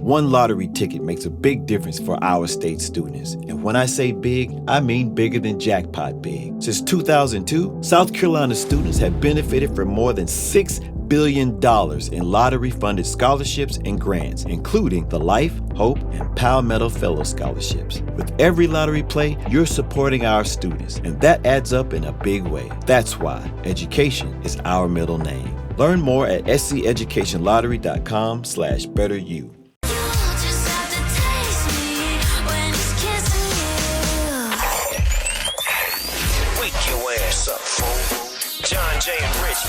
One lottery ticket makes a big difference for our state students. And when I say big, I mean bigger than jackpot big. Since 2002, South Carolina students have benefited from more than $6 billion in lottery-funded scholarships and grants, including the Life, Hope, and Palmetto Fellow Scholarships. With every lottery play, you're supporting our students, and that adds up in a big way. That's why education is our middle name. Learn more at sceducationlottery.com/betteryou. Johnjay and Rich.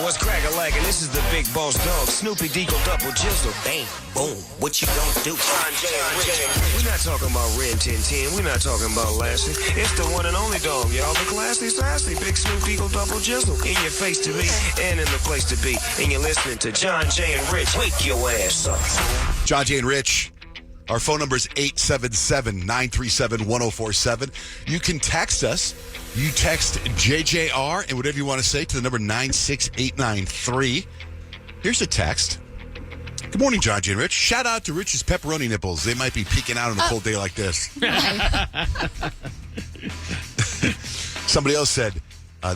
What's crack-a-lackin'? This is the big boss dog. Snoopy Deagle double jizzle. Bang, boom. What you gonna do? Johnjay and Rich. We're not talking about Ren 1010. We're not talking about Lassie. It's the one and only dog, y'all. The classy, sassy, big Snoop Deagle double jizzle. In your face to be and in the place to be. And you're listening to Johnjay and Rich. Wake your ass up. Johnjay and Rich. Our phone number is 877-937-1047. You can text us. You text JJR and whatever you want to say to the number 96893. Here's a text. Good morning, Johnjay and Rich. Shout out to Rich's pepperoni nipples. They might be peeking out on a cold day like this. Somebody else said,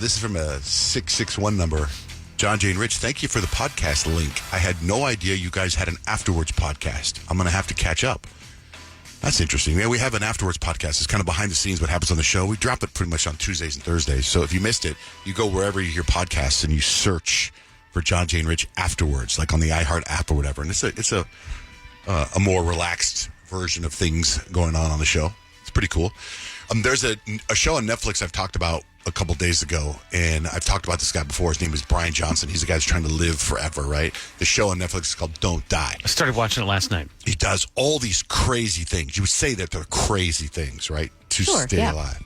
this is from a 661 number. Johnjay and Rich, thank you for the podcast link. I had no idea you guys had an afterwards podcast. I'm going to have to catch up. That's interesting. Yeah, we have an afterwards podcast. It's kind of behind the scenes what happens on the show. We drop it pretty much on Tuesdays and Thursdays. So if you missed it, you go wherever you hear podcasts and you search for Johnjay and Rich afterwards, like on the iHeart app or whatever. And it's a more relaxed version of things going on the show. It's pretty cool. There's a show on Netflix I've talked about a couple days ago, and I've talked about this guy before. His name is Brian Johnson. He's the guy who's trying to live forever, right? The show on Netflix is called Don't Die. I started watching it last night. He does all these crazy things. You would say that they're crazy things, right? To stay alive.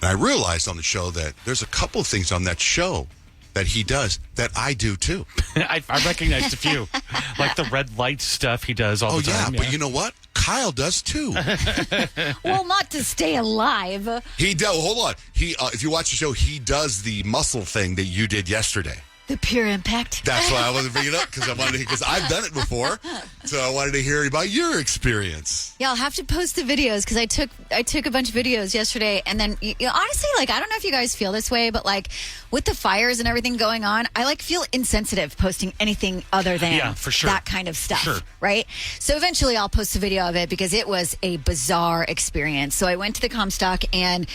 And I realized on the show that there's a couple of things on that show that he does that I do too. I recognized a few. Like the red light stuff he does all the time. But you know what? Kyle does too. Well, not to stay alive. He does. Hold on. If you watch the show, he does the muscle thing that you did yesterday. The pure impact. That's why I wasn't bringing it up because I've done it before, so I wanted to hear about your experience. Yeah, I'll have to post the videos because I took a bunch of videos yesterday, and then honestly, like I don't know if you guys feel this way, but like with the fires and everything going on, I like feel insensitive posting anything other than for sure. that kind of stuff, sure. right? So eventually, I'll post a video of it because it was a bizarre experience. So I went to the Comstock and.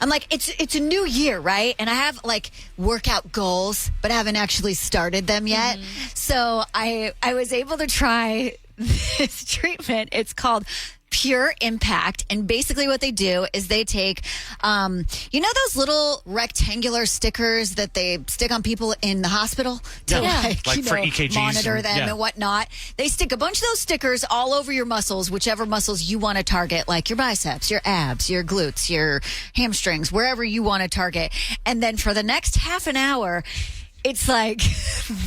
I'm like, it's a new year, right? And I have like workout goals, but I haven't actually started them yet. Mm-hmm. So I was able to try this treatment. It's called Pure Impact. And basically what they do is they take, those little rectangular stickers that they stick on people in the hospital to for EKGs monitor them and whatnot. They stick a bunch of those stickers all over your muscles, whichever muscles you want to target, like your biceps, your abs, your glutes, your hamstrings, wherever you want to target. And then for the next half an hour, it's like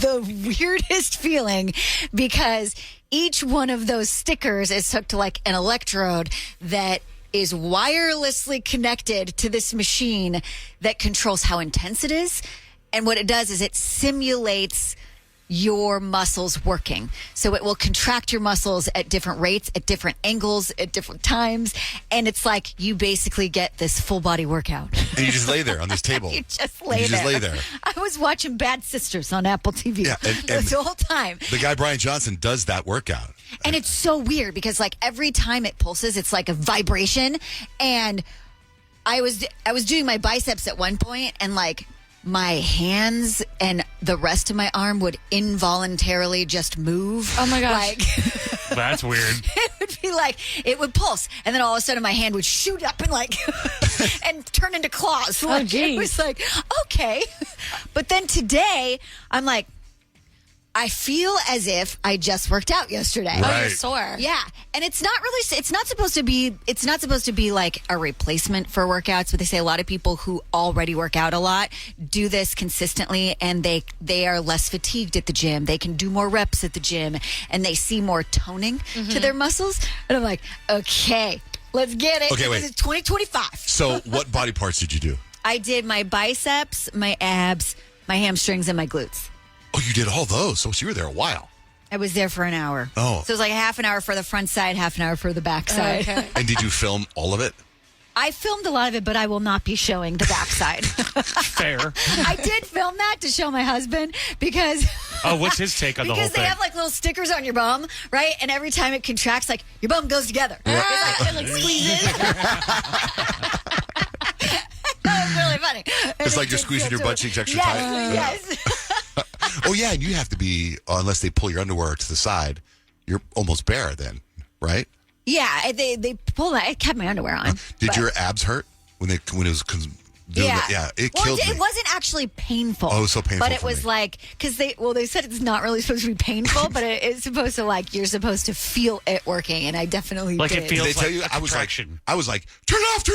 the weirdest feeling because each one of those stickers is hooked to like an electrode that is wirelessly connected to this machine that controls how intense it is. And what it does is it simulates your muscles working. So it will contract your muscles at different rates, at different angles, at different times. And it's like you basically get this full body workout. And you just lay there on this table. You just lay there. I was watching Bad Sisters on Apple TV the whole time. The guy, Brian Johnson, does that workout. And it's so weird because like every time it pulses, it's like a vibration. And I was doing my biceps at one point and like my hands and the rest of my arm would involuntarily just move. Oh my gosh. Like, that's weird. It would be like, it would pulse. And then all of a sudden my hand would shoot up and like, and turn into claws. Like, geez. It was like, okay. But then today, I'm like, I feel as if I just worked out yesterday. Right. Oh, you're sore. Yeah, and it's not supposed to be like a replacement for workouts, but they say a lot of people who already work out a lot do this consistently and they are less fatigued at the gym. They can do more reps at the gym and they see more toning to their muscles. And I'm like, okay, let's get it. Okay, wait. This is 2025. So what body parts did you do? I did my biceps, my abs, my hamstrings, and my glutes. Oh, you did all those. So you were there a while. I was there for an hour. Oh. So it was like half an hour for the front side, half an hour for the back side. Okay. And did you film all of it? I filmed a lot of it, but I will not be showing the backside. Fair. I did film that to show my husband because... Oh, what's his take on the whole Because they thing? have like little stickers on your bum, right? And every time it contracts, like your bum goes together. It like squeezes. That was really funny. It's like you're squeezing your butt cheeks extra tight. Yes. Oh, yeah, and you have to be, unless they pull your underwear to the side, you're almost bare then, right? Yeah, they pulled I kept my underwear on. Did but- your abs hurt when it was doing Yeah, that? Yeah, it well, killed me. It wasn't actually painful. Oh, it was so painful But it for was me. like because they said it's not really supposed to be painful, but it's supposed to you're supposed to feel it working, and I definitely Like did. it feels Did they tell like you? a contraction. I was like, turn off. Did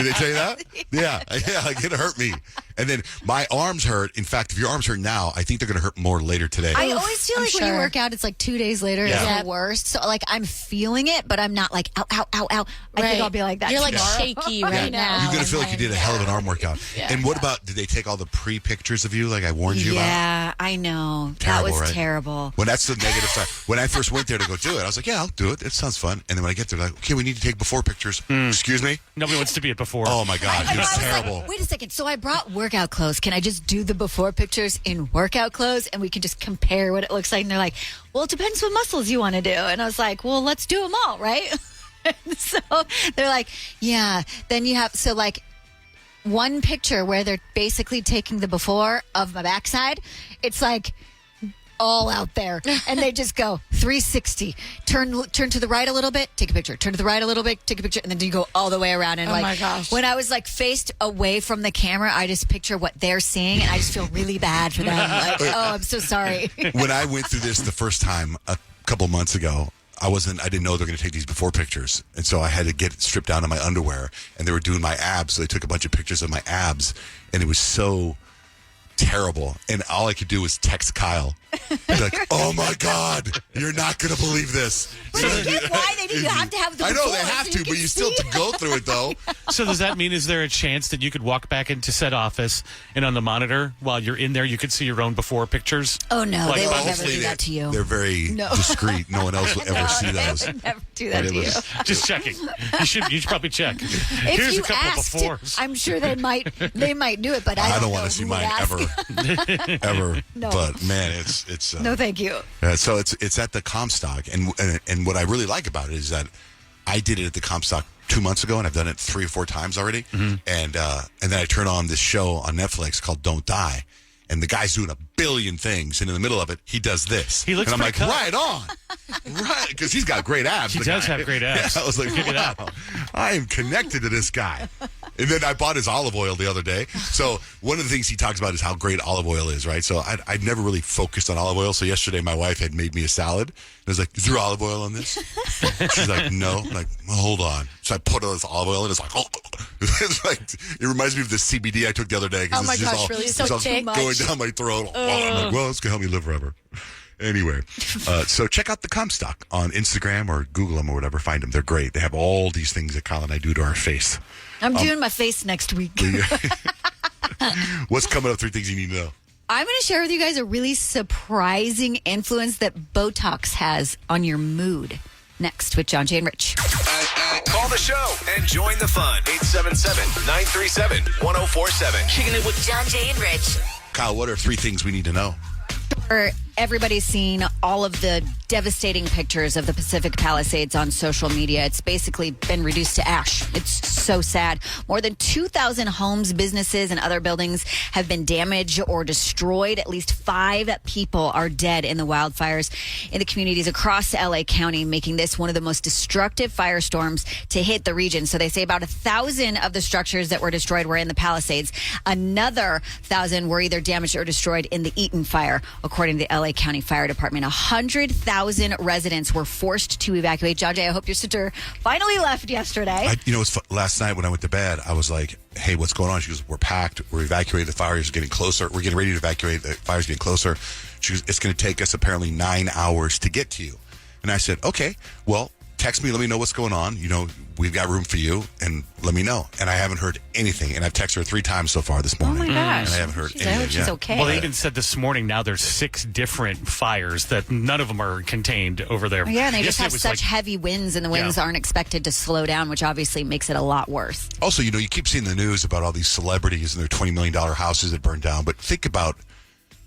they tell you that? Yeah, like it hurt me. And then my arms hurt. In fact, if your arms hurt now, I think they're going to hurt more later today. I always feel I'm like when you sure. work out, it's like 2 days later Yeah. it's the worst. So I'm feeling it, but I'm not like ow, ow, ow, ow. I think I'll be like that. You're like tomorrow. shaky right now. You're going to feel like you did a hell of an arm workout. Yeah. And what about, did they take all the pre-pictures of you like I warned you about? Yeah, I know. Terrible, that was right? terrible. When that's the negative side. When I first went there to go do it, I was like, yeah, I'll do it. It sounds fun. And then when I get there, like, okay, we need to take before pictures. Excuse me? Nobody wants to be it before. Oh, my God. It was I was terrible. like, wait a second. So I brought workout clothes. Can I just do the before pictures in workout clothes and we can just compare what it looks like? And they're like, well, it depends what muscles you want to do. And I was like, well, let's do them all, right? So they're like, yeah. Then you have, so like one picture where they're basically taking the before of my backside. It's like all out there. And they just go 360. Turn to the right a little bit, take a picture. Turn to the right a little bit, take a picture. And then you go all the way around. And Oh my gosh. when I was like faced away from the camera, I just picture what they're seeing and I just feel really bad for them. Like, oh, I'm so sorry. When I went through this the first time a couple months ago, I didn't know they were going to take these before pictures. And so I had to get stripped down to my underwear and they were doing my abs. So they took a bunch of pictures of my abs and it was so terrible. And all I could do was text Kyle. Be like, oh my God, you're not going to believe this. But I get why they do. You have to have the I know before they have so to, you but can you still see have to go through it though. So does that mean, is there a chance that you could walk back into said office and on the monitor while you're in there, you could see your own before pictures? Oh, no. Like, They well, would never Hopefully do that to you. They're very discreet. No one else will ever see They those. would never do that But to it you. was- Just checking. You should probably check. If Here's you a couple asked, of befores. I'm sure they might do it, but I don't want want to see mine ever. No. But man, it's No, thank you. so it's at the Comstock, and what I really like about it is that I did it at the Comstock 2 months ago, and I've done it 3 or 4 times already. And then I turn on this show on Netflix called Don't Die, and the guy's doing a billion things, and in the middle of it, he does this. He looks and I'm like, pretty cut. right on, right, because he's got great abs. He the does guy. have great abs. Yeah, I was like, Give you that. wow, I am connected to this guy. And then I bought his olive oil the other day. So one of the things he talks about is how great olive oil is, right? So I'd never really focused on olive oil. So yesterday my wife had made me a salad. And I was like, is there olive oil on this? She's like, no. I'm like, well, hold on. So I put all this olive oil in. It's like, oh. It's like, it reminds me of the CBD I took the other day. 'Cause Oh my it's just gosh, all, really? it's So all thick? going down my throat. I'm like, well, it's going to help me live forever. Anyway, so check out the Comstock on Instagram or Google them or whatever. Find them. They're great. They have all these things that Kyle and I do to our face. I'm doing my face next week. What's coming up? 3 things you need to know. I'm going to share with you guys a really surprising influence that Botox has on your mood. Next with Johnjay and Rich. Call the show and join the fun. 877-937-1047. Kicking it with Johnjay and Rich. Kyle, what are 3 things we need to know? Everybody's seen all of the devastating pictures of the Pacific Palisades on social media. It's basically been reduced to ash. It's so sad. More than 2,000 homes, businesses, and other buildings have been damaged or destroyed. At least 5 people are dead in the wildfires in the communities across LA County, making this one of the most destructive firestorms to hit the region. So they say about 1,000 of the structures that were destroyed were in the Palisades. Another 1,000 were either damaged or destroyed in the Eaton fire, according to the LA County Fire Department. 100,000 residents were forced to evacuate. Johnjay, I hope your sister finally left yesterday. Last night when I went to bed, I was like, hey, what's going on? She goes, we're packed. We're evacuating. The fire is getting closer. We're getting ready to evacuate. The fire's getting closer. She goes, it's going to take us apparently 9 hours to get to you. And I said, okay, well, text me, let me know what's going on. We've got room for you, and let me know. And I haven't heard anything. And I've texted her 3 times so far this morning. Oh, my gosh. And I haven't heard I hope anything. she's okay. Well, they even said this morning now there's 6 different fires that none of them are contained over there. Yeah, and they just Yesterday have was such heavy winds, and the winds aren't expected to slow down, which obviously makes it a lot worse. Also, you keep seeing the news about all these celebrities and their $20 million houses that burned down. But think about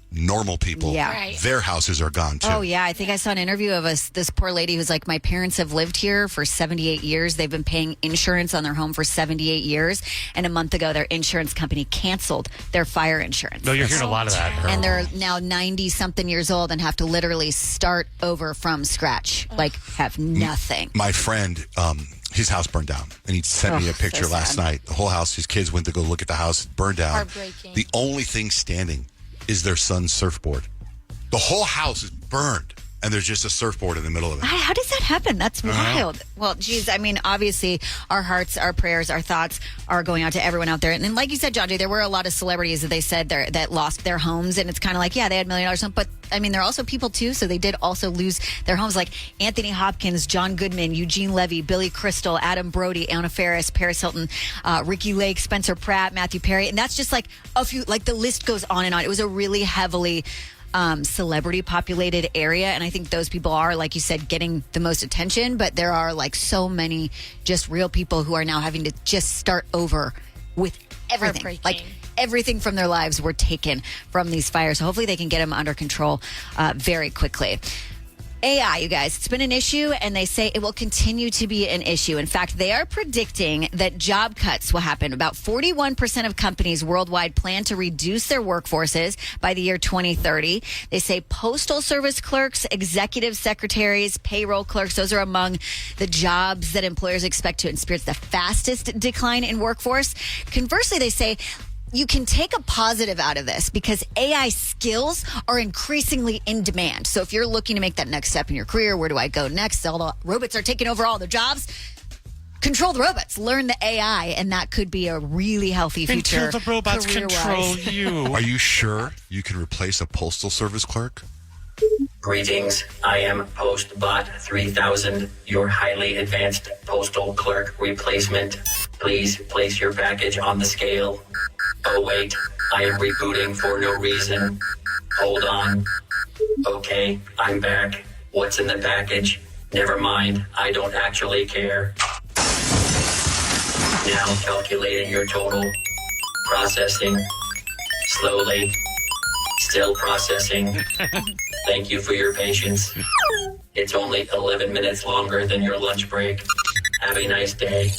normal people. Yeah. Right. Their houses are gone, too. Oh, yeah. I think I saw an interview of this poor lady who's like, my parents have lived here for 78 years. They've been paying insurance on their home for 78 years. And a month ago, their insurance company canceled their fire insurance. No, you're hearing a lot of that. And they're now 90-something years old and have to literally start over from scratch, like have nothing. My friend, his house burned down, and he sent me a picture so last sad. night. The whole house, his kids went to go look at the house. It burned down. Heartbreaking. The only thing standing is their son's surfboard. The whole house is burned, and there's just a surfboard in the middle of it. How does that happen? That's wild. Well, geez, I mean, obviously, our hearts, our prayers, our thoughts are going out to everyone out there. And then, like you said, Johnjay, there were a lot of celebrities that they said that lost their homes, and it's kind of like, yeah, they had $1 million, but I mean, they're also people too, so they did also lose their homes, like Anthony Hopkins, John Goodman, Eugene Levy, Billy Crystal, Adam Brody, Anna Faris, Paris Hilton, Ricky Lake, Spencer Pratt, Matthew Perry, and that's just like a few. Like the list goes on and on. It was a really heavily celebrity populated area, and I think those people are, like you said, getting the most attention, but there are like so many just real people who are now having to just start over with everything. Heartbreaking. Like everything from their lives were taken from these fires. So hopefully they can get them under control very quickly. AI, you guys, it's been an issue, and they say it will continue to be an issue. In fact, they are predicting that job cuts will happen. About 41% of companies worldwide plan to reduce their workforces by the year 2030. They say postal service clerks, executive secretaries, payroll clerks, those are among the jobs that employers expect to experience the fastest decline in workforce. Conversely, they say you can take a positive out of this because AI skills are increasingly in demand. So if you're looking to make that next step in your career, where do I go next? All the robots are taking over all the jobs. Control the robots, learn the AI, and that could be a really healthy future. Until the robots control career-wise. you. Are you sure you can replace a postal service clerk? Greetings, I am PostBot 3000, your highly advanced postal clerk replacement. Please place your package on the scale. Oh wait, I am rebooting for no reason. Hold on. Okay, I'm back. What's in the package? Never mind, I don't actually care. Now calculating your total. Processing. Slowly. Still processing. Thank you for your patience. It's only 11 minutes longer than your lunch break. Have a nice day.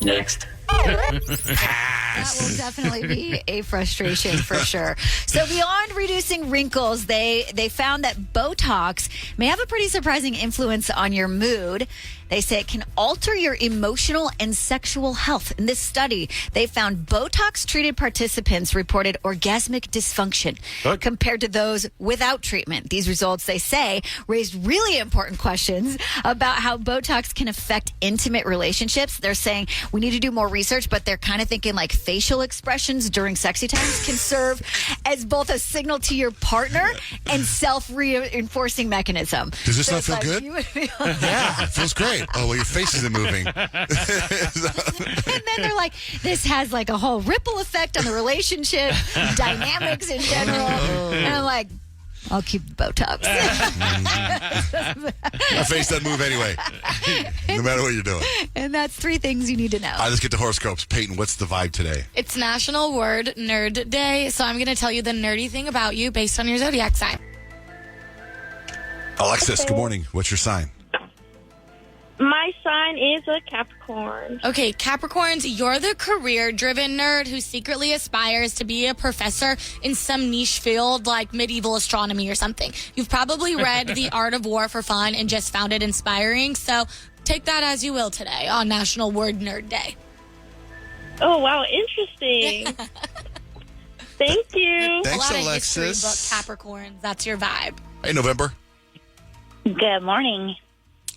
Next. That will definitely be a frustration for sure. So beyond reducing wrinkles, they found that Botox may have a pretty surprising influence on your mood. They say it can alter your emotional and sexual health. In this study, they found Botox-treated participants reported orgasmic dysfunction compared to those without treatment. These results, they say, raised really important questions about how Botox can affect intimate relationships. They're saying we need to do more research, but they're kind of thinking like facial expressions during sexy times can serve as both a signal to your partner and self-reinforcing mechanism. Does this So not it's feel like good? you would feel Yeah, it feels great. Oh, well, your face isn't moving. And then they're like, this has like a whole ripple effect on the relationship dynamics in general. And I'm like, I'll keep the Botox. My face doesn't move anyway, no matter what you're doing. And that's 3 things you need to know. All right, let's get to horoscopes. Peyton, what's the vibe today? It's National Word Nerd Day, so I'm going to tell you the nerdy thing about you based on your zodiac sign. Alexis, good morning. What's your sign? My sign is a Capricorn. Okay, Capricorns, you're the career-driven nerd who secretly aspires to be a professor in some niche field like medieval astronomy or something. You've probably read The Art of War for fun and just found it inspiring, so take that as you will today on National Word Nerd Day. Oh, wow, interesting. Thank you. A Thanks, lot of Alexis. history book Capricorns, that's your vibe. Hey, November. Good morning.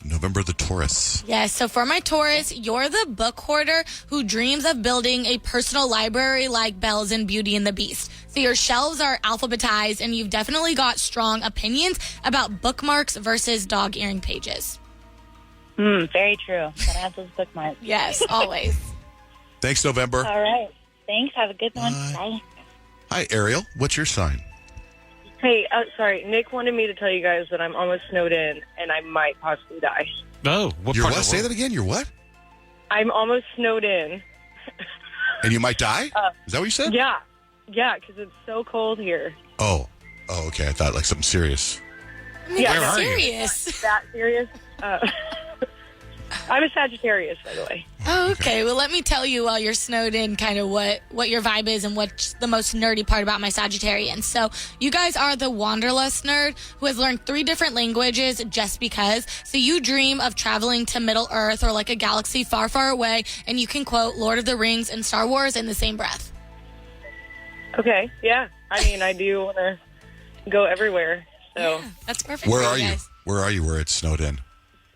November the Taurus. Yes, so for my Taurus, you're the book hoarder who dreams of building a personal library like Belle's in Beauty and the Beast. So your shelves are alphabetized and you've definitely got strong opinions about bookmarks versus dog-earing pages. Very true. Gotta have those bookmarks. Yes, always. Thanks, November. All right. Thanks. Have a good one. Bye. Bye. Hi, Ariel. What's your sign? Hey, sorry. Nick wanted me to tell you guys that I'm almost snowed in and I might possibly die. Oh, what You're part what? of the Say world? that again. You're what? I'm almost snowed in. And you might die? Is that what you said? Yeah, because it's so cold here. Oh, okay. I thought like something serious. Yeah, Where are you? Serious. that serious. I'm a Sagittarius, by the way. Oh, okay. Well, let me tell you while you're snowed in kind of what your vibe is and what's the most nerdy part about my Sagittarians. So you guys are the wanderlust nerd who has learned 3 different languages just because. So you dream of traveling to Middle Earth or like a galaxy far, far away, and you can quote Lord of the Rings and Star Wars in the same breath. Okay, yeah. I mean, I do want to go everywhere. So, Yeah, that's perfect. Where for are you? guys. Where are you where it's snowed in?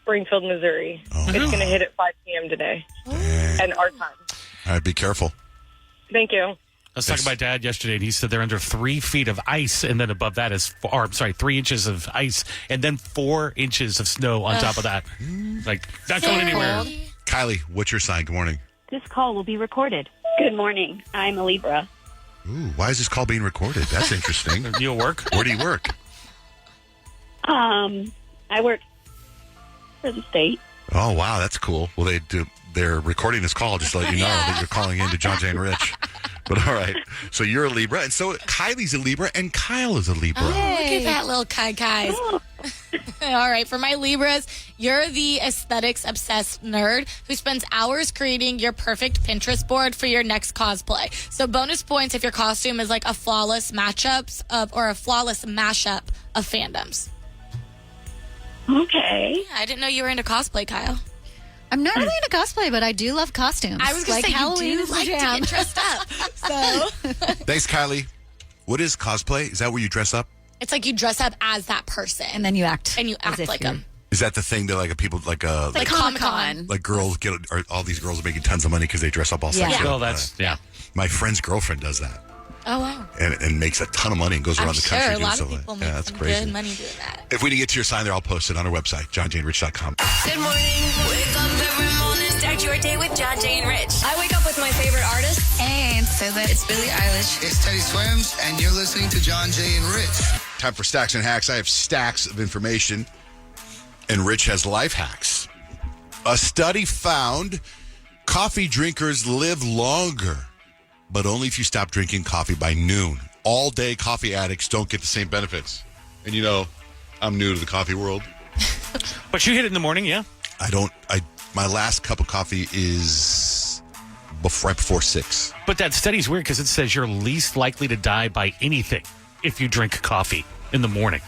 Springfield, Missouri. Oh. It's going to hit at 5 p.m. today. Dang. And our time. All right, be careful. Thank you. I was talking to my dad yesterday, and he said they're under 3 feet of ice, and then above that is 3 inches of ice, and then 4 inches of snow on top of that. Like, not going anywhere. Kylie, what's your sign? Good morning. This call will be recorded. Good morning. I'm a Libra. Ooh, why is this call being recorded? That's interesting. You'll work? Where do you work? I work for the state. Oh, wow, that's cool. Well, they're recording this call just to let you know that you're calling in to Johnjay and Rich. But all right, so you're a Libra, and so Kylie's a Libra, and Kyle is a Libra. Oh, look at that little Kai. All right, for my Libras, you're the aesthetics obsessed nerd who spends hours creating your perfect Pinterest board for your next cosplay. So bonus points if your costume is like a flawless mashup of fandoms. Okay. Yeah, I didn't know you were into cosplay, Kyle. I'm not really into cosplay, but I do love costumes. I was going to say Halloween you do is my like to jam. get dressed up. So Thanks, Kylie. What is cosplay? Is that where you dress up? it's like you dress up as that person And then you act. and you as act if like you're- them. Is that the thing that like people like Like Comic-Con. like girls get, or all these girls are making tons of money because they dress up all Yeah. sexy? Oh, that's, yeah. My friend's girlfriend does that Oh, wow. and makes a ton of money and goes I'm around the sure country a doing lot of stuff like people that. make Yeah, that's some crazy. good money doing that. If we didn't get to your sign there, I'll post it on our website, johnjaynrich.com. Good morning. Wake up every morning. Start your day with Johnjay and Rich. I wake up with my favorite artist. And so that it's Billie Eilish. It's Teddy Swims, and you're listening to Johnjay and Rich. Time for Stacks and Hacks. I have stacks of information, and Rich has life hacks. A study found coffee drinkers live longer, but only if you stop drinking coffee by noon. All-day coffee addicts don't get the same benefits. And you know, I'm new to the coffee world. But you hit it in the morning, yeah? My last cup of coffee is right before 6. But that study's weird because it says you're least likely to die by anything if you drink coffee in the morning.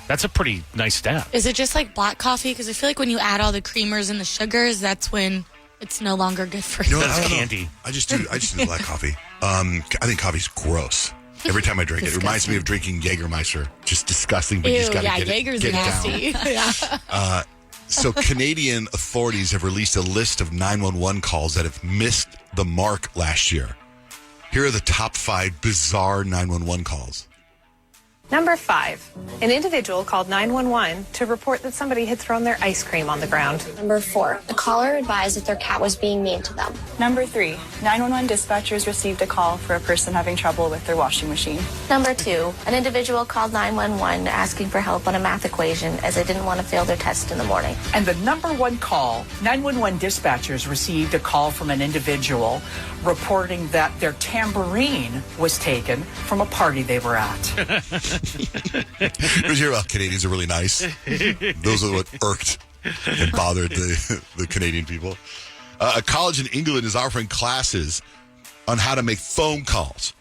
That's a pretty nice stat. Is it just like black coffee? Because I feel like when you add all the creamers and the sugars, that's when it's no longer good for you. No, That's I don't know. candy. I just do black coffee. I think coffee's gross. Every time I drink it reminds me of drinking Jägermeister. Just disgusting, but you just got to get Jaeger's it nasty. down. Yeah. So Canadian authorities have released a list of 911 calls that have missed the mark last year. Here are the top 5 bizarre 911 calls. Number 5, an individual called 911 to report that somebody had thrown their ice cream on the ground. Number 4, the caller advised that their cat was being mean to them. Number 3, 911 dispatchers received a call for a person having trouble with their washing machine. Number 2, an individual called 911 asking for help on a math equation as they didn't want to fail their test in the morning. And the number 1 call, 911 dispatchers received a call from an individual reporting that their tambourine was taken from a party they were at. You hear about Canadians are really nice. Those are what irked and bothered the Canadian people. A college in England is offering classes on how to make phone calls.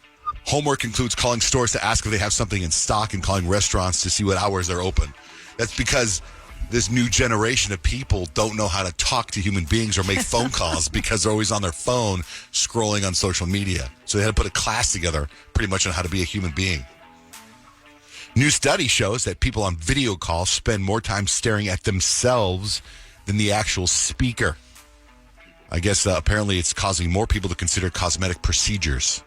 Homework includes calling stores to ask if they have something in stock and calling restaurants to see what hours they're open. That's because this new generation of people don't know how to talk to human beings or make phone calls because they're always on their phone scrolling on social media. So they had to put a class together pretty much on how to be a human being. New study shows that people on video calls spend more time staring at themselves than the actual speaker. I guess apparently it's causing more people to consider cosmetic procedures.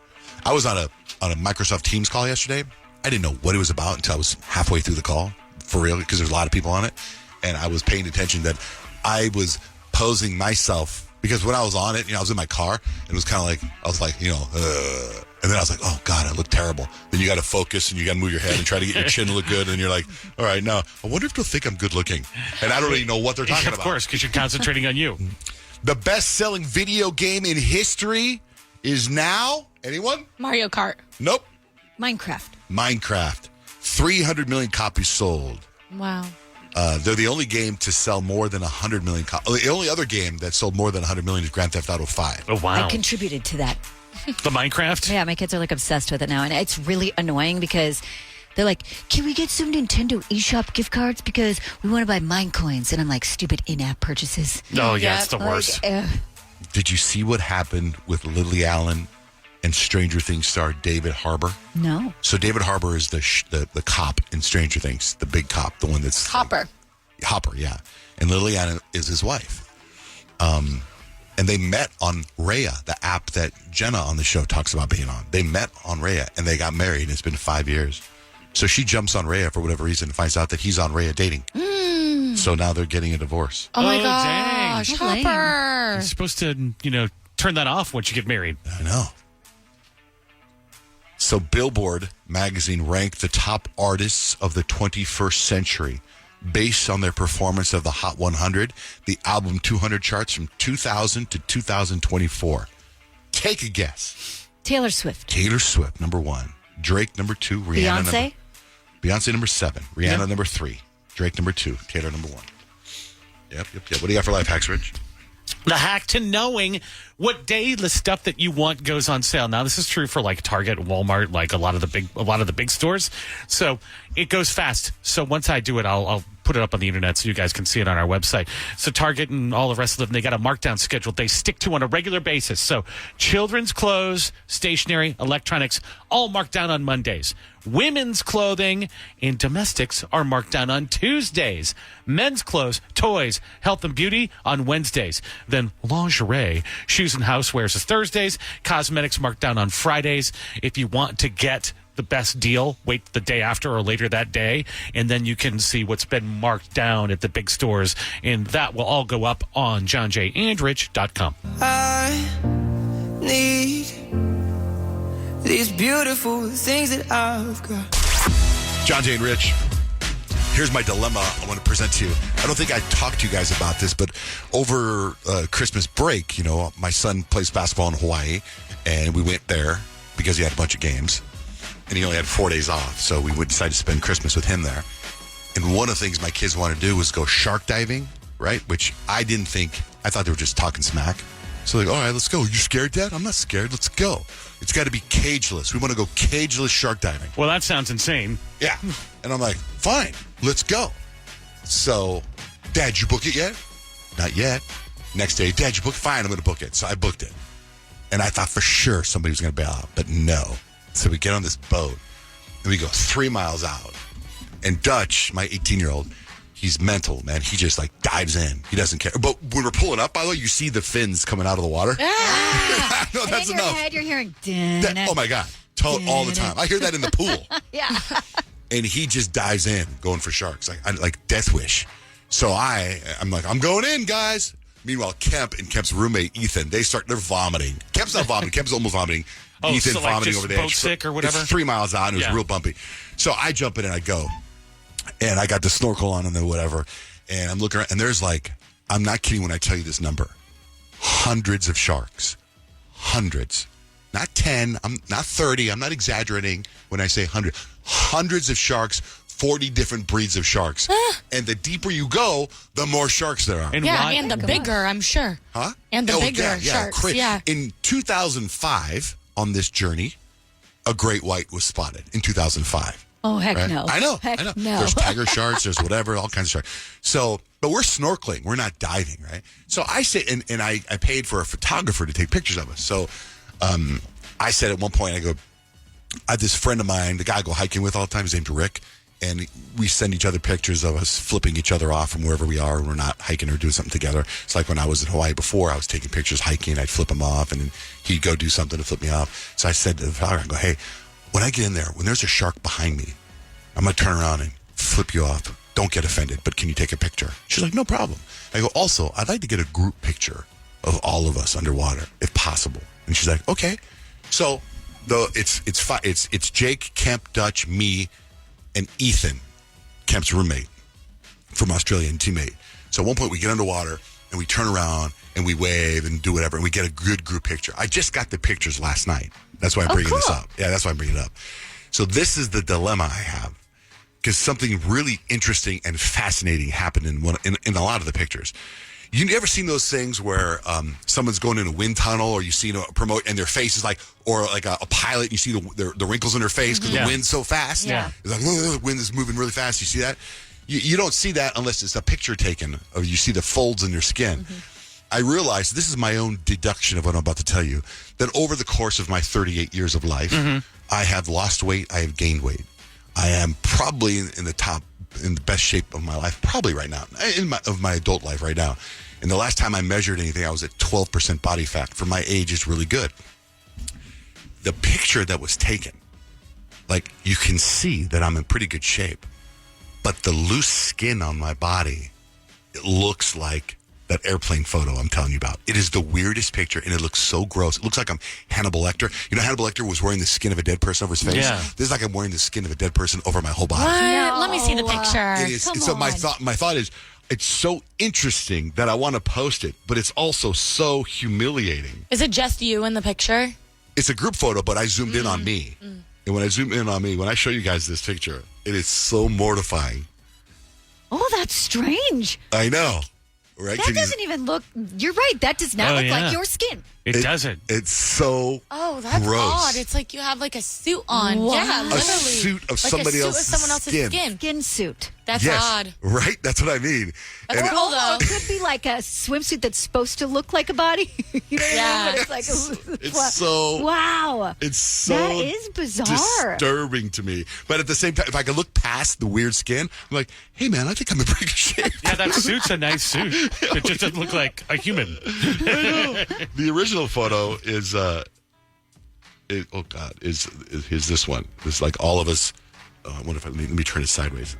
I was on a Microsoft Teams call yesterday. I didn't know what it was about until I was halfway through the call, for real, because there's a lot of people on it. And I was paying attention that I was posing myself because when I was on it, I was in my car and it was kind of like, I was like, and then I was like, oh God, I look terrible. Then you got to focus and you got to move your head and try to get your chin to look good. And you're like, all right, now I wonder if they'll think I'm good looking. And I don't really know what they're talking about. Of course, because you're concentrating on you. The best-selling video game in history is now, anyone? Mario Kart. Nope. Minecraft. 300 million copies sold. Wow. They're the only game to sell more than 100 million copies. The only other game that sold more than 100 million is Grand Theft Auto 5. Oh, wow. I contributed to that. The Minecraft? Yeah, my kids are like obsessed with it now. And it's really annoying because they're like, can we get some Nintendo eShop gift cards? Because we want to buy mine coins. And I'm like, stupid in-app purchases. Oh, yeah, it's the worst. Did you see what happened with Lily Allen and Stranger Things star David Harbour? No. So David Harbour is the cop in Stranger Things, the big cop, the one that's... Hopper. Hopper, yeah. And Lily Allen is his wife. And they met on Raya, the app that Jenna on the show talks about being on. They met on Raya, and they got married, and it's been 5 years. So she jumps on Raya for whatever reason and finds out that he's on Raya dating. So now they're getting a divorce. Oh, my dang. gosh, Hopper. You're supposed to, turn that off once you get married. I know. So Billboard magazine ranked the top artists of the 21st century based on their performance of the Hot 100, the album 200 charts from 2000 to 2024. Take a guess. Taylor Swift. Taylor Swift, number 1. Drake, number 2. Rihanna, Beyonce? number 7. Rihanna, number 3. Drake, number 2. Taylor, number 1. Yep. What do you got for life hacks, Rich? The hack to knowing what day the stuff that you want goes on sale. Now, this is true for like Target, Walmart, like a lot of the big stores. So it goes fast. So once I do it, I'll put it up on the internet so you guys can see it on our website. So Target and all the rest of them, they got a markdown schedule they stick to on a regular basis. So children's clothes, stationery, electronics, all marked down on Mondays. Women's clothing and domestics are marked down on Tuesdays. Men's clothes, toys, health and beauty on Wednesdays. Then lingerie, shoes and housewares is Thursdays. Cosmetics marked down on Fridays. If you want to get the best deal, wait the day after or later that day, and then you can see what's been marked down at the big stores, and that will all go up on johnjayandrich.com. I need these beautiful things that I've got. Johnjay and Rich, here's my dilemma I want to present to you. I don't think I talked to you guys about this, but over Christmas break, my son plays basketball in Hawaii, and we went there because he had a bunch of games. And he only had 4 days off, so we would decide to spend Christmas with him there. And one of the things my kids wanted to do was go shark diving, right? Which I didn't think. I thought they were just talking smack. So all right, let's go. You scared, Dad? I'm not scared. Let's go. It's got to be cageless. We want to go cageless shark diving. Well, that sounds insane. Yeah. And I'm like, fine, let's go. So, Dad, you book it yet? Not yet. Next day, Dad, you book it? Fine, I'm going to book it. So I booked it. And I thought for sure somebody was going to bail out, but no. So we get on this boat, and we go 3 miles out. And Dutch, my 18-year-old, he's mental, man. He just, dives in. He doesn't care. But when we're pulling up, by the way, you see the fins coming out of the water. Ah! No, that's in your enough. head, you're hearing, Oh, my God. All the time. I hear that in the pool. Yeah. And he just dives in, going for sharks, like Death Wish. So I'm like, I'm going in, guys. Meanwhile, Kemp and Kemp's roommate, Ethan, they're vomiting. Kemp's not vomiting. Kemp's almost vomiting. Oh, Ethan so vomiting over the edge. Boat sick or whatever? It's 3 miles out, and it was real bumpy. So I jump in and I go. And I got the snorkel on and then whatever. And I'm looking around, and there's I'm not kidding when I tell you this number. Hundreds of sharks. Hundreds. Not 10, I'm not 30, I'm not exaggerating when I say 100. Hundreds of sharks, 40 different breeds of sharks. And the deeper you go, the more sharks there are. And and the bigger, I'm sure. Huh? And the bigger sharks, In 2005, on this journey, a great white was spotted in 2005. Oh, heck no. I know. No. There's tiger sharks, there's whatever, all kinds of sharks. So, but we're snorkeling, we're not diving, right? So I say, and I paid for a photographer to take pictures of us. So I said at one point, I go, I have this friend of mine, the guy I go hiking with all the time, his name's Rick, and we send each other pictures of us flipping each other off from wherever we are when we're not hiking or doing something together. It's like when I was in Hawaii before, I was taking pictures hiking, I'd flip him off, and then he'd go do something to flip me off. So I said to the photographer, I go, hey, when I get in there, when there's a shark behind me, I'm going to turn around and flip you off. don't get offended, but can you take a picture? She's like, no problem. I go, also, I'd like to get a group picture of all of us underwater, if possible. And she's like, okay. So it's Jake, Kemp, Dutch, me, and Ethan, Kemp's roommate from Australia and teammate. So at one point we get underwater and we turn around and we wave and do whatever and we get a good group picture. I just got the pictures last night. That's why I'm bringing this up. Yeah, that's why I'm bringing it up. So this is the dilemma I have. Because something really interesting and fascinating happened in a lot of the pictures. You ever seen those things where someone's going in a wind tunnel, or you see a promote and their face is like, or like a pilot, and you see the wrinkles in their face because the wind's so fast. Yeah. It's like, the wind is moving really fast. You see that? You don't see that unless it's a picture taken, or you see the folds in their skin. I realized, this is my own deduction of what I'm about to tell you, that over the course of my 38 years of life, I have lost weight, I have gained weight. I am probably in the best shape of my life, probably right now, of my adult life right now. And the last time I measured anything, I was at 12% body fat. For my age, is really good. The picture that was taken, like, you can see that I'm in pretty good shape, but the loose skin on my body, it looks like that airplane photo I'm telling you about. It is the weirdest picture, and it looks so gross. It looks like I'm Hannibal Lecter. You know, Hannibal Lecter was wearing the skin of a dead person over his face? Yeah. This is like I'm wearing the skin of a dead person over my whole body. What? Let me see the picture. It is. So my thought is, it's so interesting that I want to post it, but it's also so humiliating. Is it just you in the picture? It's a group photo, but I zoomed in on me. And when I zoom in on me, when I show you guys this picture, it is so mortifying. Oh, that's strange. I know. Right? That doesn't even look. You're right. That does not look like your skin. It doesn't. It's so that's gross. odd. It's like you have like a suit on. Wow. Yeah, literally. A suit of like somebody else's someone else's skin. Skin suit. That's odd. Right? That's what I mean. That's And cool, though. It could be like a swimsuit that's supposed to look like a body. You know what I mean? But it's like it's so wow. It's so that is bizarre. Disturbing to me. But at the same time, if I can look past the weird skin, I'm like, hey man, I think I'm in pretty good shape. Yeah, that suit's a nice suit. It just doesn't look like a human. I know. The original photo is is this one. It's like all of us. I wonder if let me turn it sideways.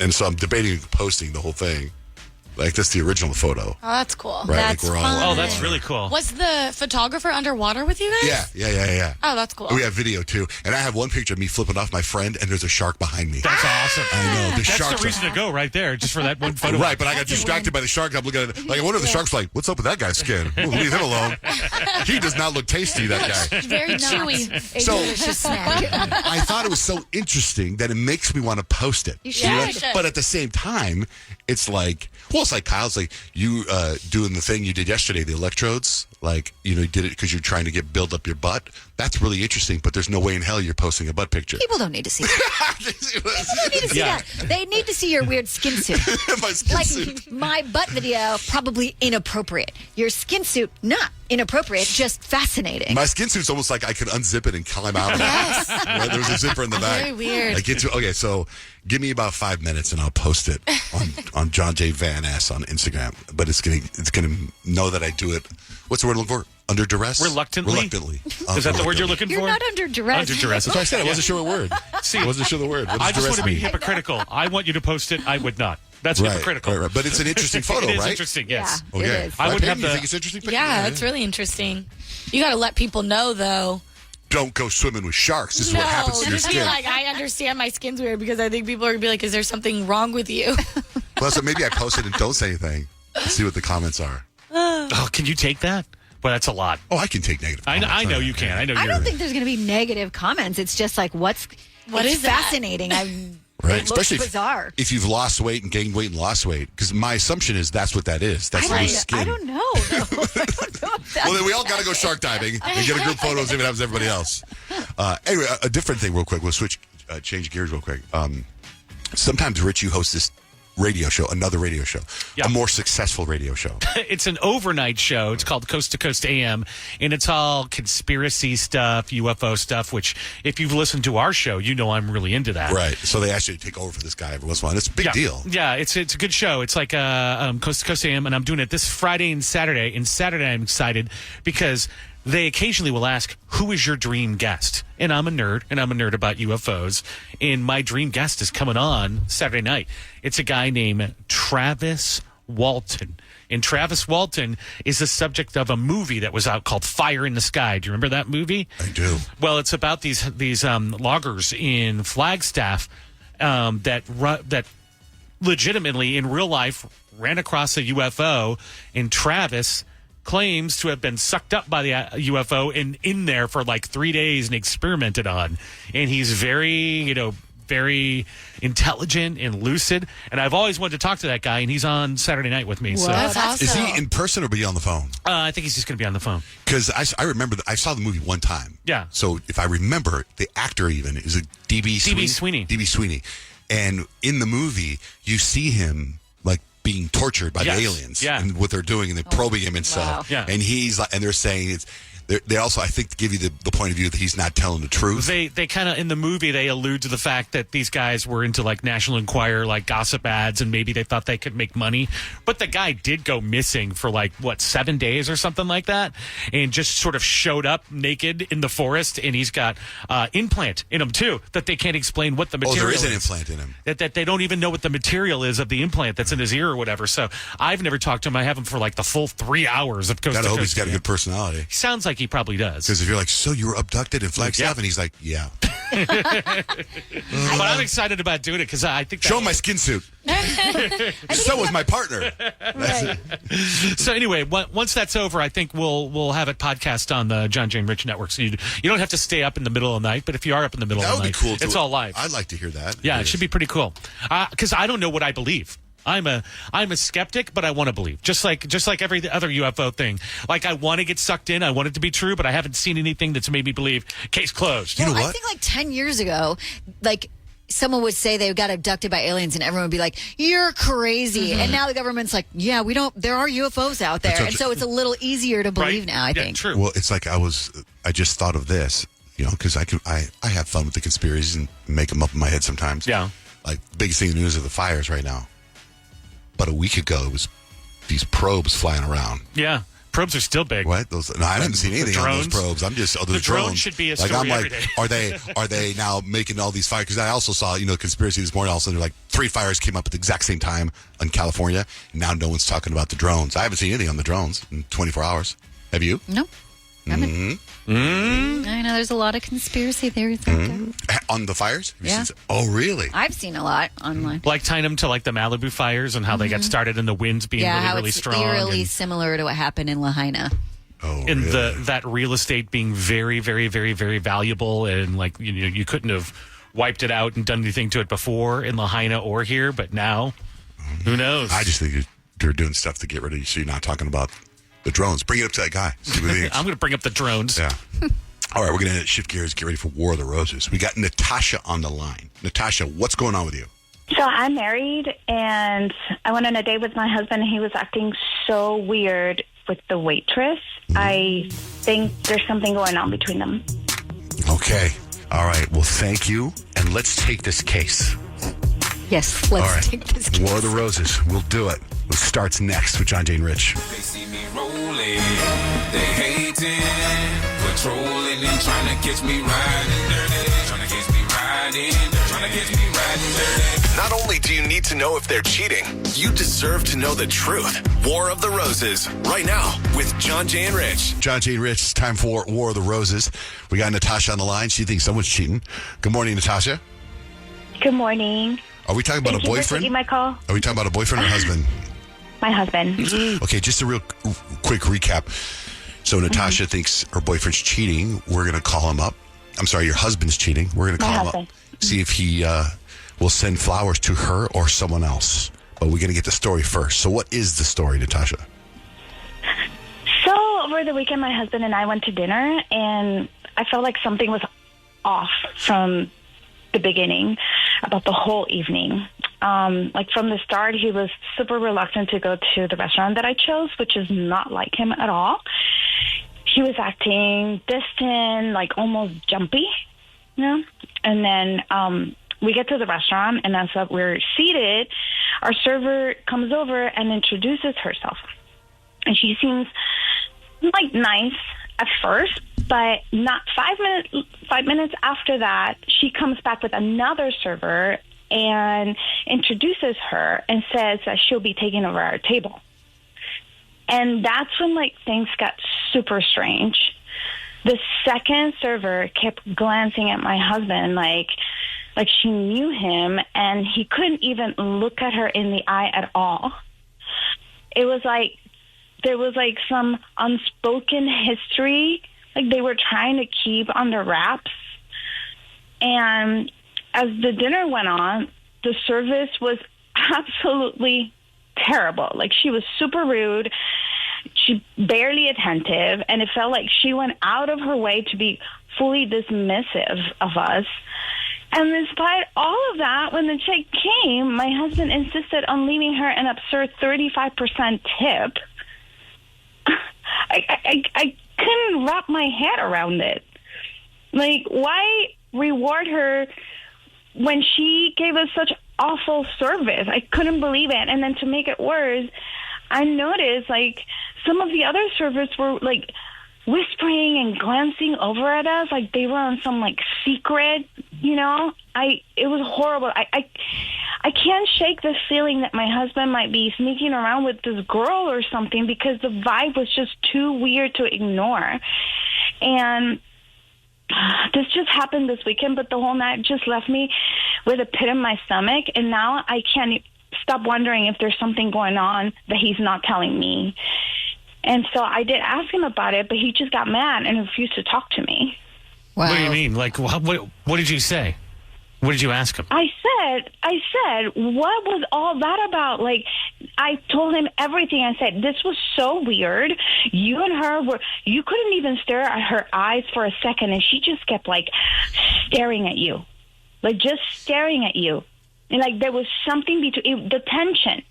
And so I'm debating posting the whole thing. Like, that's the original photo. Oh, that's cool. Right? That's like we're all fun. Oh, that's really cool. Was the photographer underwater with you guys? Yeah. Oh, that's cool. We have video too, and I have one picture of me flipping off my friend, and there's a shark behind me. That's awesome. I know. That's shark's the reason to go right there, just for that one photo. Right, but I got distracted by the shark. I'm looking at it. Like, I wonder if the shark's like, what's up with that guy's skin? We'll leave him alone. He does not look tasty, that guy. Very chewy. A delicious snack. I thought it was so interesting that it makes me want to post it. You should. know? You should. But at the same time, it's like, well, it's like Kyle's like, you doing the thing you did yesterday, the electrodes. Like, you know, you did it because you're trying to build up your butt. That's really interesting, but there's no way in hell you're posting a butt picture. People don't need to see that. People don't need to see that. They need to see your weird skin suit. My skin suit. My butt video, probably inappropriate. Your skin suit, not inappropriate, just fascinating. My skin suit's almost like I could unzip it and climb out of it. Yes. Right? There's a zipper in the back. Very weird. Okay, so give me about 5 minutes and I'll post it on Johnjay Van Ness on Instagram. But it's gonna know that I do it. What's the word I'm looking for? Under duress? Reluctantly? Is that the word you're looking You're for? not under duress. Under duress. That's what I said. I wasn't sure what word. See, I wasn't sure the word. What does I just duress want to be mean? hypocritical. I want you to post it. I would not. That's hypocritical. Right. But it's an interesting photo, It is right? interesting, yes. Yeah, Okay. it is. I would have You the- think it's interesting? picture? Yeah, it's really interesting. You got to let people know, though. Don't go swimming with sharks. This is what happens to your just be skin. like, I understand my skin's weird because I think people are going to be like, is there something wrong with you? Well, so maybe I post it and don't say anything. Let's see what the comments are. Oh, can you take that? Well, that's a lot. Oh, I can take negative comments. I know you can. I know I you're. don't think there's going to be negative comments. It's just like, what What is is that? fascinating. Right, It looks especially bizarre. if you've lost weight and gained weight and lost weight. Because my assumption is that's what that is. That's loose skin. I don't know. Though. I don't know if that's Well, then we all got to go shark diving and get a group photo as if it happens to everybody else. Anyway, a different thing real quick. We'll change gears real quick. Sometimes, Rich, you host this radio show, another radio show, a more successful radio show. It's an overnight show. It's called Coast to Coast AM, and it's all conspiracy stuff, UFO stuff, which if you've listened to our show, you know I'm really into that. Right. So they asked you to take over for this guy every once in a while. It's a big deal. Yeah, it's a good show. It's like Coast to Coast AM, and I'm doing it this Friday and Saturday. And Saturday I'm excited because they occasionally will ask, who is your dream guest? And I'm a nerd about UFOs. And my dream guest is coming on Saturday night. It's a guy named Travis Walton. And Travis Walton is the subject of a movie that was out called Fire in the Sky. Do you remember that movie? I do. Well, it's about these loggers in Flagstaff that legitimately in real life ran across a UFO, and Travis claims to have been sucked up by the UFO and in there for like 3 days and experimented on. And he's very intelligent and lucid. And I've always wanted to talk to that guy, and he's on Saturday night with me. Wow, So that's awesome. Is he in person or be on the phone? I think he's just going to be on the phone. Because I remember I saw the movie one time. Yeah. So if I remember, the actor even is a DB Sweeney. DB Sweeney. And in the movie, you see him like being tortured by the aliens and what they're doing, and they're probing him and stuff. Yeah. And he's like, and they're saying it's. They also, I think, give you the point of view that he's not telling the truth. They kind of, in the movie, they allude to the fact that these guys were into, like, National Enquirer, like, gossip ads, and maybe they thought they could make money. But the guy did go missing for, 7 days or something like that, and just sort of showed up naked in the forest, and he's got implant in him, too, that they can't explain what the material is. Oh, there is an implant in him. That they don't even know what the material is of the implant that's in his ear or whatever. So I've never talked to him. I have him for, the full 3 hours of coast to coast. Gotta hope he's got a good personality. He sounds like he probably does. Because if you're like, so you were abducted in Flagstaff? And he's like, yeah. But I'm excited about doing it because I think show him my skin suit. So was my partner. Right. So anyway, once that's over, I think we'll have it podcast on the John Jane Rich Network. So you don't have to stay up in the middle of the night, but if you are up in the middle of the night, cool it's all live. I'd like to hear that. Yeah, it should be pretty cool. Because I don't know what I believe. I'm a skeptic, but I want to believe. Just like every other UFO thing. Like, I want to get sucked in. I want it to be true, but I haven't seen anything that's made me believe. Case closed. You know what? I think 10 years ago, someone would say they got abducted by aliens, and everyone would be like, "You're crazy." Mm-hmm. And now the government's like, "Yeah, we don't. There are UFOs out there," and so it's a little easier to believe now. I think. True. Well, it's like I just thought of this, because I have fun with the conspiracies and make them up in my head sometimes. Yeah. Like, the biggest thing in the news are the fires right now. But a week ago, it was these probes flying around. Yeah. Probes are still big. What? No, I haven't seen anything on those probes. I'm just the drones should be a story every day. Are they now making all these fires? Because I also saw, conspiracy this morning. All of a sudden, like 3 fires came up at the exact same time in California. And now no one's talking about the drones. I haven't seen anything on the drones in 24 hours. Have you? No. I know there's a lot of conspiracy theories out there. On the fires? Yeah. Oh, really? I've seen a lot online. Like tying them to the Malibu fires and how they got started and the winds being really strong. Yeah, eerily similar to what happened in Lahaina. Oh, and really? that real estate being very, very, very, very valuable, and you couldn't have wiped it out and done anything to it before in Lahaina or here, but now, who knows? I just think they're doing stuff to get rid of you, so you're not talking about the drones. Bring it up to that guy. I'm going to bring up the drones. Yeah. All right, we're going to shift gears, get ready for War of the Roses. We got Natasha on the line. Natasha, what's going on with you? So I'm married, and I went on a date with my husband. He was acting so weird with the waitress. I think there's something going on between them. Okay. All right. Well, thank you, and let's take this case. Yes, let's take this case. War of the Roses. We'll do it. It starts next with Johnjay and Rich. They see me rolling, they hating, patrolling and trying to catch me riding dirty, trying to catch me riding, trying to catch me riding dirty. Not only do you need to know if they're cheating, you deserve to know the truth. War of the Roses, right now with Johnjay and Rich. Johnjay and Rich, it's time for War of the Roses. We got Natasha on the line. She thinks someone's cheating. Good morning, Natasha. Good morning. Are we talking about Thank a you for boyfriend? taking my call. Are we talking about a boyfriend or husband? My husband. Okay, just a real quick recap. So Natasha thinks her boyfriend's cheating. We're going to call him up. I'm sorry, your husband's cheating. We're going to call him up, see if he will send flowers to her or someone else. But we're going to get the story first. So what is the story, Natasha? So over the weekend, my husband and I went to dinner, and I felt like something was off from the beginning about the whole evening. Like from the start, he was super reluctant to go to the restaurant that I chose, which is not like him at all. He was acting distant, like almost jumpy, And then we get to the restaurant, and as we're seated, our server comes over and introduces herself. And she seems like nice, at first, but not 5 minutes after that, she comes back with another server and introduces her and says that she'll be taking over our table. And that's when, like, things got super strange. The second server kept glancing at my husband like she knew him, and he couldn't even look at her in the eye at all. It was like there was, like, some unspoken history, like they were trying to keep under wraps. And as the dinner went on, the service was absolutely terrible. Like, she was super rude. She barely attentive, and it felt like she went out of her way to be fully dismissive of us. And despite all of that, when the check came, my husband insisted on leaving her an absurd 35% tip. I couldn't wrap my head around it. Like, why reward her when she gave us such awful service? I couldn't believe it. And then to make it worse, I noticed, like, some of the other servers were, like, whispering and glancing over at us like they were on some, like, secret, you know? It was horrible. I can't shake the feeling that my husband might be sneaking around with this girl or something, because the vibe was just too weird to ignore. And this just happened this weekend, but the whole night just left me with a pit in my stomach, and now I can't stop wondering if there's something going on that he's not telling me. And so I did ask him about it, but he just got mad and refused to talk to me. Wow. What do you mean? Like, what did you say? What did you ask him? I said, what was all that about? Like, I told him everything. I said, this was so weird. You and her you couldn't even stare at her eyes for a second, and she just kept, like, staring at you. Like, just staring at you. And, like, there was something between the tension.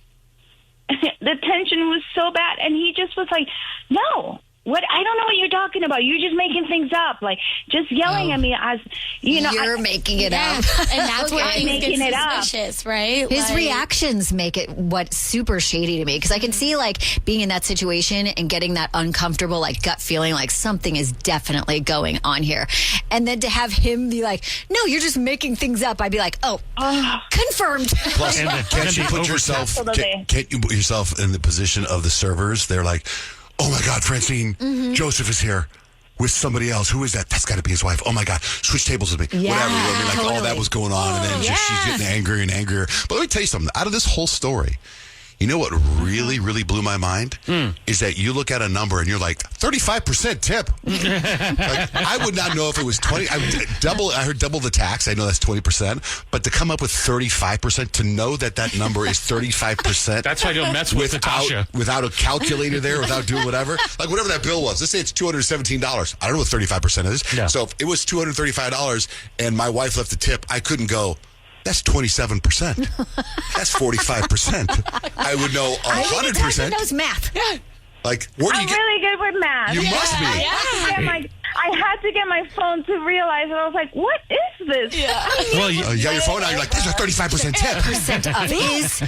The tension was so bad, and he just was like, no. What? I don't know what you're talking about. You're just making things up, like just yelling at me as you know. You're making it up, and that's where things get suspicious, right? His reactions make it what's super shady to me, because I can see, like, being in that situation and getting that uncomfortable, like, gut feeling, like something is definitely going on here, and then to have him be like, "No, you're just making things up," I'd be like, "Oh, confirmed." Plus, can't you put yourself in the position of the servers? They're like, oh my God, Francine, Joseph is here with somebody else. Who is that? That's got to be his wife. Oh my God, switch tables with me. Yeah, whatever. I mean, like, totally. all that was going on, and then she's getting angrier and angrier. But let me tell you something. Out of this whole story, you know what really, really blew my mind? Is that you look at a number and you're like, 35% tip. Like, I would not know if it was 20. I heard double the tax. I know that's 20%. But to come up with 35%, to know that number is 35%. That's why I don't mess with Natasha. Without a calculator there, without doing whatever. Like, whatever that bill was. Let's say it's $217. I don't know what 35% is. Yeah. So if it was $235 and my wife left the tip, I couldn't go, that's 27%. That's 45%. I would know 100%. Knows math. Yeah. Like, where do you I'm get? really good with math. You must be. I had to get my phone to realize, and I was like, what is this? Yeah. Well, you got your phone out. You're like, there's a 35% tip. Percent of is.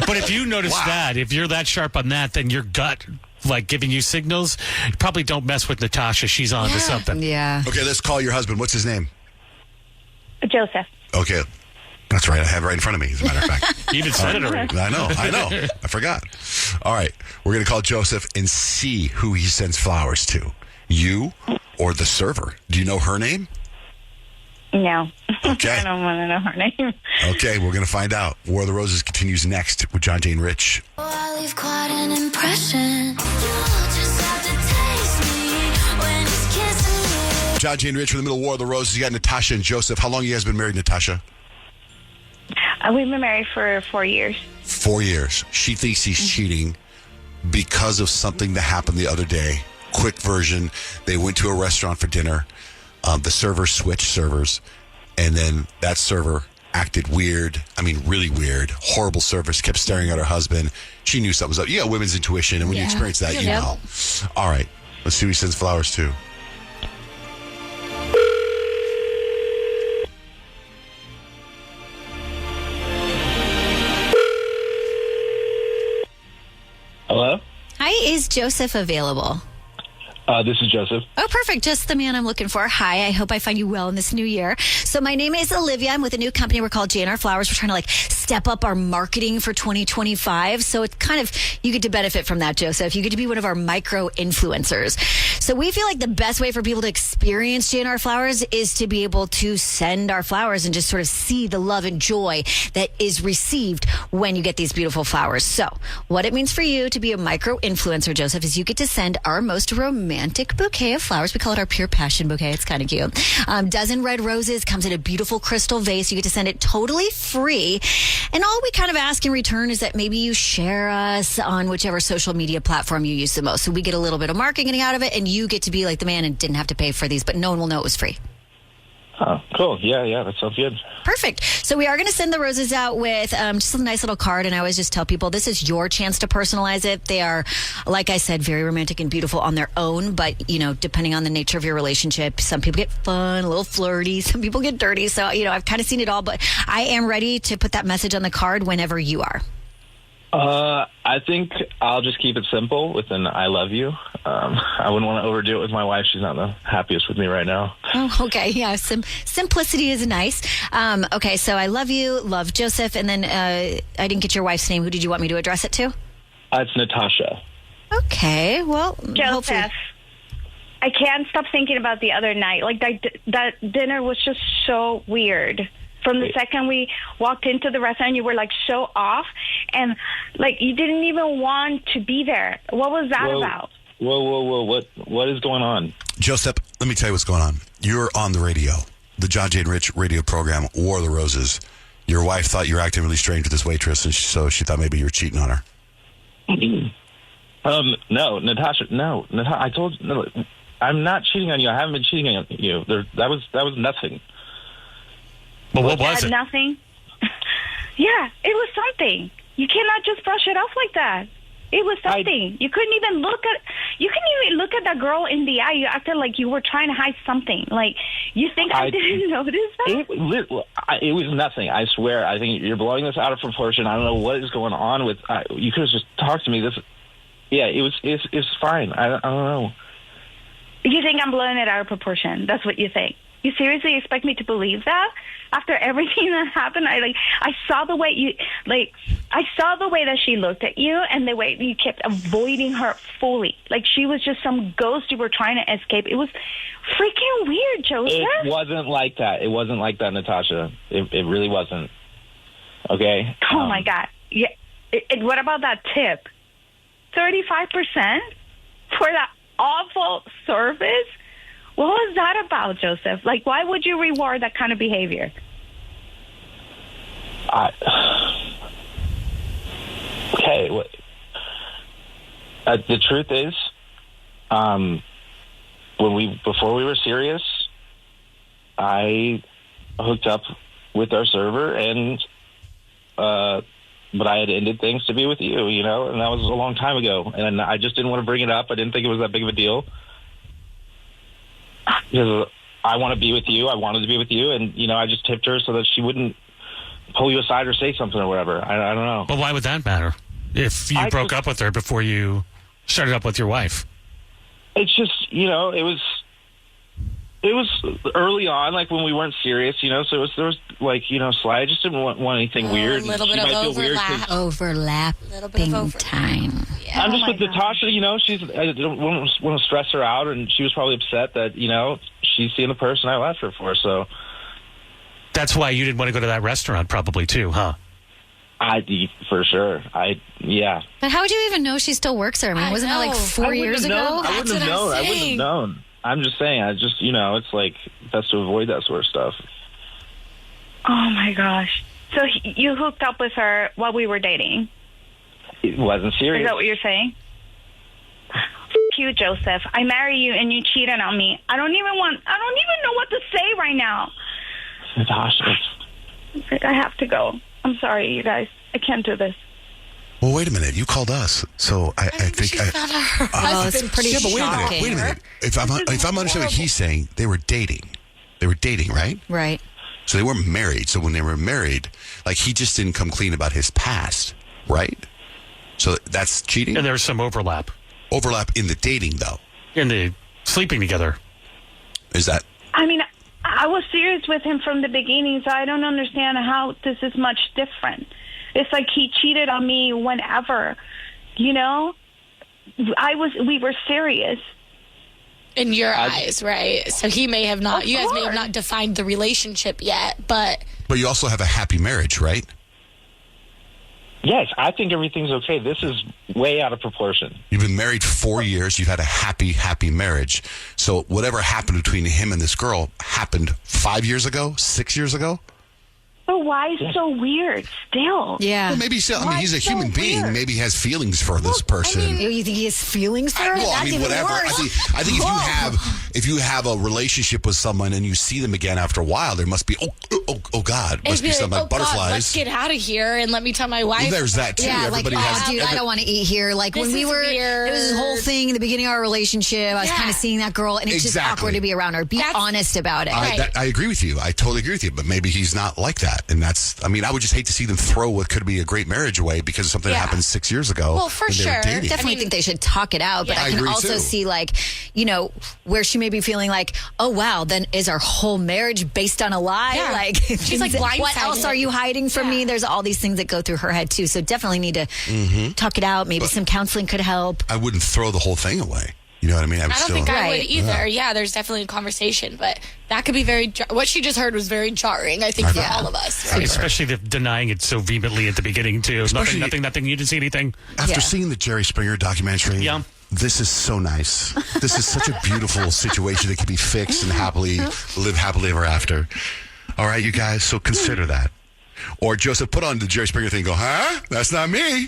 But if you notice that, if you're that sharp on that, then your gut, like, giving you signals, you probably don't mess with Natasha. She's on to something. Yeah. Okay, let's call your husband. What's his name? Joseph. Okay. That's right. I have it right in front of me, as a matter of fact. You even said it already. I know. I forgot. All right. We're going to call Joseph and see who he sends flowers to. You or the server. Do you know her name? No. Okay. I don't want to know her name. Okay, we're going to find out. War of the Roses continues next with Johnjay and Rich. Oh, I leave quite an impression. You'll just have to taste me when he's kissing me. Johnjay and Rich in the middle of War of the Roses. You got Natasha and Joseph. How long you guys been married, Natasha? We've been married for 4 years. 4 years. She thinks he's cheating because of something that happened the other day. Quick version. They went to a restaurant for dinner. The server switched servers. And then that server acted weird. I mean, really weird. Horrible service. Kept staring at her husband. She knew something was up. You got women's intuition. And when you experience that, you know. All right. Let's see who he sends flowers to. Hello? Hi, is Joseph available? This is Joseph. Oh, perfect. Just the man I'm looking for. Hi, I hope I find you well in this new year. So my name is Olivia. I'm with a new company. We're called JNR Flowers. We're trying to step up our marketing for 2025. So it's kind of, you get to benefit from that, Joseph. You get to be one of our micro influencers. So we feel like the best way for people to experience JNR Flowers is to be able to send our flowers and just sort of see the love and joy that is received when you get these beautiful flowers. So what it means for you to be a micro influencer, Joseph, is you get to send our most romantic bouquet of flowers. We call it our pure passion bouquet. It's kind of cute. Dozen red roses, comes in a beautiful crystal vase. You get to send it totally free. And all we kind of ask in return is that maybe you share us on whichever social media platform you use the most. So we get a little bit of marketing out of it, and you get to be like the man and didn't have to pay for these, but no one will know it was free. Oh, cool. Yeah, that sounds good. Perfect. So we are going to send the roses out with just a nice little card. And I always just tell people this is your chance to personalize it. They are, like I said, very romantic and beautiful on their own. But, depending on the nature of your relationship, some people get fun, a little flirty. Some people get dirty. So, I've kind of seen it all. But I am ready to put that message on the card whenever you are. I think I'll just keep it simple with an I love you. I wouldn't want to overdo it with my wife. She's not the happiest with me right now. Oh, okay. Yeah, simplicity is nice. Okay, so I love you, love Joseph, and then I didn't get your wife's name. Who did you want me to address it to? It's Natasha. Okay, well, Joseph. hopefully. I can't stop thinking about the other night. That dinner was just so weird. From the second we walked into the restaurant, you were so off, and you didn't even want to be there. What was that about? Whoa! What is going on, Joseph? Let me tell you what's going on. You're on the radio, the Johnjay and Rich radio program, War of the Roses. Your wife thought you were acting really strange with this waitress, and so she thought maybe you were cheating on her. No, Natasha. No, I told you, no, I'm not cheating on you. I haven't been cheating on you. That was nothing. But what was it? Nothing. Yeah, it was something. You cannot just brush it off like that. It was something. You couldn't even look at that girl in the eye. You acted like you were trying to hide something. You think I didn't notice that? It was nothing. I swear. I think you're blowing this out of proportion. I don't know what is going on with. You could have just talked to me. It's fine. I don't know. You think I'm blowing it out of proportion? That's what you think. You seriously expect me to believe that? After everything that happened, I saw the way I saw the way that she looked at you, and the way you kept avoiding her fully. She was just some ghost you were trying to escape. It was freaking weird, Joseph. It wasn't like that. It wasn't like that, Natasha. It really wasn't. Okay. Oh my God. Yeah. What about that tip? 35% for that awful service? What was that about, Joseph? Why would you reward that kind of behavior? Okay. The truth is, before we were serious, I hooked up with our server, but I had ended things to be with you, and that was a long time ago. And I just didn't want to bring it up. I didn't think it was that big of a deal. Because I want to be with you. I wanted to be with you. And, I just tipped her so that she wouldn't pull you aside or say something or whatever. I don't know. But why would that matter if you broke up with her before you started up with your wife? It's just, it was early on, when we weren't serious, so there was slide. I just didn't want anything weird. A little bit of overlap. Overlapping time. Yeah. I'm just with Natasha, I don't want to stress her out, and she was probably upset that, she's seeing the person I left her for, so. That's why you didn't want to go to that restaurant probably too, huh? For sure. Yeah. But how would you even know she still works there? I mean, wasn't it 4 years ago? I wouldn't have known. I'm just saying, it's best to avoid that sort of stuff. Oh my gosh. So you hooked up with her while we were dating? It wasn't serious. Is that what you're saying? F you, Joseph. I marry you and you cheated on me. I don't even know what to say right now. Natasha. I have to go. I'm sorry, you guys. I can't do this. Well, wait a minute. You called us, so I think it's pretty shocking. Wait a minute. If I'm understanding what he's saying, they were dating, right? Right. So they weren't married. So when they were married, he just didn't come clean about his past, right? So that's cheating. And there's some overlap. Overlap in the dating, though. In the sleeping together. Is that? I mean, I was serious with him from the beginning, so I don't understand how this is much different. It's like he cheated on me whenever, you know? We were serious. In your eyes, right? So he may have not, you guys may have not defined the relationship yet, but... But you also have a happy marriage, right? Yes, I think everything's okay. This is way out of proportion. You've been married 4 years. You've had a happy marriage. So whatever happened between him and this girl happened 5 years ago, 6 years ago? But why is it so weird still? Yeah. Well, maybe so. I mean, he's a human being. Maybe he has feelings for this person. You think he has feelings for her? Well, I That's mean, even whatever. worse. I think if you have a relationship with someone and you see them again after a while, there must be oh God, must be some like butterflies. God, let's get out of here and let me tell my wife. Well, there's that too. Yeah, Everybody like, has. dude, I don't want to eat here. Like This when we is were, weird. it was this whole thing in the beginning of our relationship. I was kind of seeing that girl, and it's just awkward to be around her. Be honest about it. I agree with you. I totally agree with you. But maybe he's not like that, and that's. I mean, I would just hate to see them throw what could be a great marriage away because of something that happened 6 years ago. Well, for when they were sure. dating. Definitely think they should talk it out. But Yeah. I I can agree, also too. see, like, you know, where she may be feeling like, oh, wow, then is our whole marriage based on a lie? Yeah. Like, She's like what blindsided. else are you hiding from me? There's all these things that go through her head, too. So definitely need to talk it out. Maybe some counseling could help. I wouldn't throw the whole thing away. You know what I mean? I don't think I would either. Yeah. Yeah, there's definitely a conversation, but that could be very. What she just heard was very jarring. I think for all of us. Right? Especially the denying it so vehemently at the beginning too. Especially- Nothing. You didn't see anything. After seeing the Jerry Springer documentary, this is so nice. This is such a beautiful situation that can be fixed and live happily ever after. All right, you guys, so consider that. Or Joseph, put on the Jerry Springer thing and go, huh? That's not me.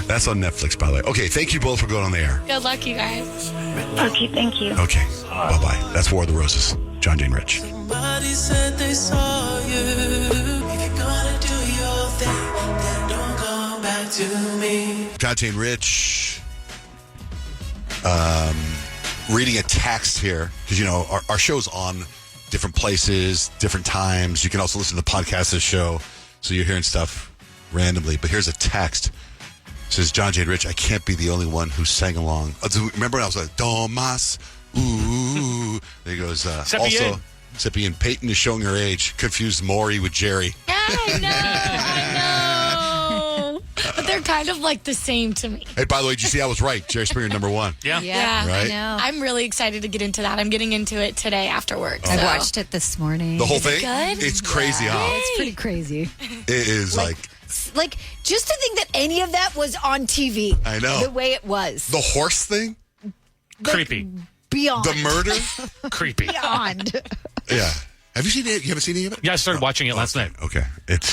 That's on Netflix, by the way. Okay, thank you both for going on the air. Good luck, you guys. Okay, thank you. Okay, bye-bye. That's War of the Roses. John, Jane, Rich. Somebody said they saw you. If you're gonna do your thing, then don't come back to me. John, Jane, Rich. Reading a text here, because, you know, our show's on different places, different times. You can also listen to the podcast of the show, so you're hearing stuff randomly. But here's a text. It says, John, Jane, Rich, I can't be the only one who sang along. Remember when I was like, Domas, ooh. There he goes. Also, Sippy and Peyton is showing her age. Confused Maury with Jerry. I know. But they're kind of like the same to me. Hey, by the way, did you see I was right? Jerry Springer, number one. Yeah, Right? I know. I'm really excited to get into that. I'm getting into it today after work. I watched it this morning. The whole Is it thing? good? It's crazy, huh? It's pretty crazy. It is like Like, just to think that any of that was on TV. I know. The way it was. the horse thing. Creepy. Beyond. The murder. Creepy. Beyond. Yeah. Have you seen it? You haven't seen any of it? Yeah, I started watching it last night. Okay.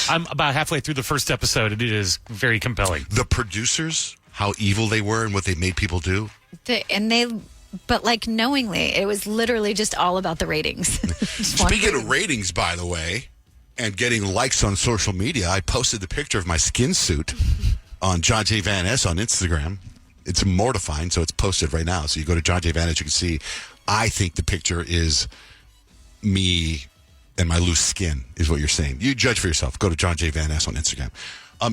I'm about halfway through the first episode, and it is very compelling. The producers, how evil they were and what they made people do. But like knowingly, it was literally just all about the ratings. Speaking of ratings, by the way, and getting likes on social media, I posted the picture of my skin suit on Johnjay Van Ness on Instagram. It's mortifying, so it's posted right now. So you go to Johnjay Van Ness, you can see. I think the picture is me and my loose skin, is what you're saying. You judge for yourself. Go to Johnjay Van Ness on Instagram.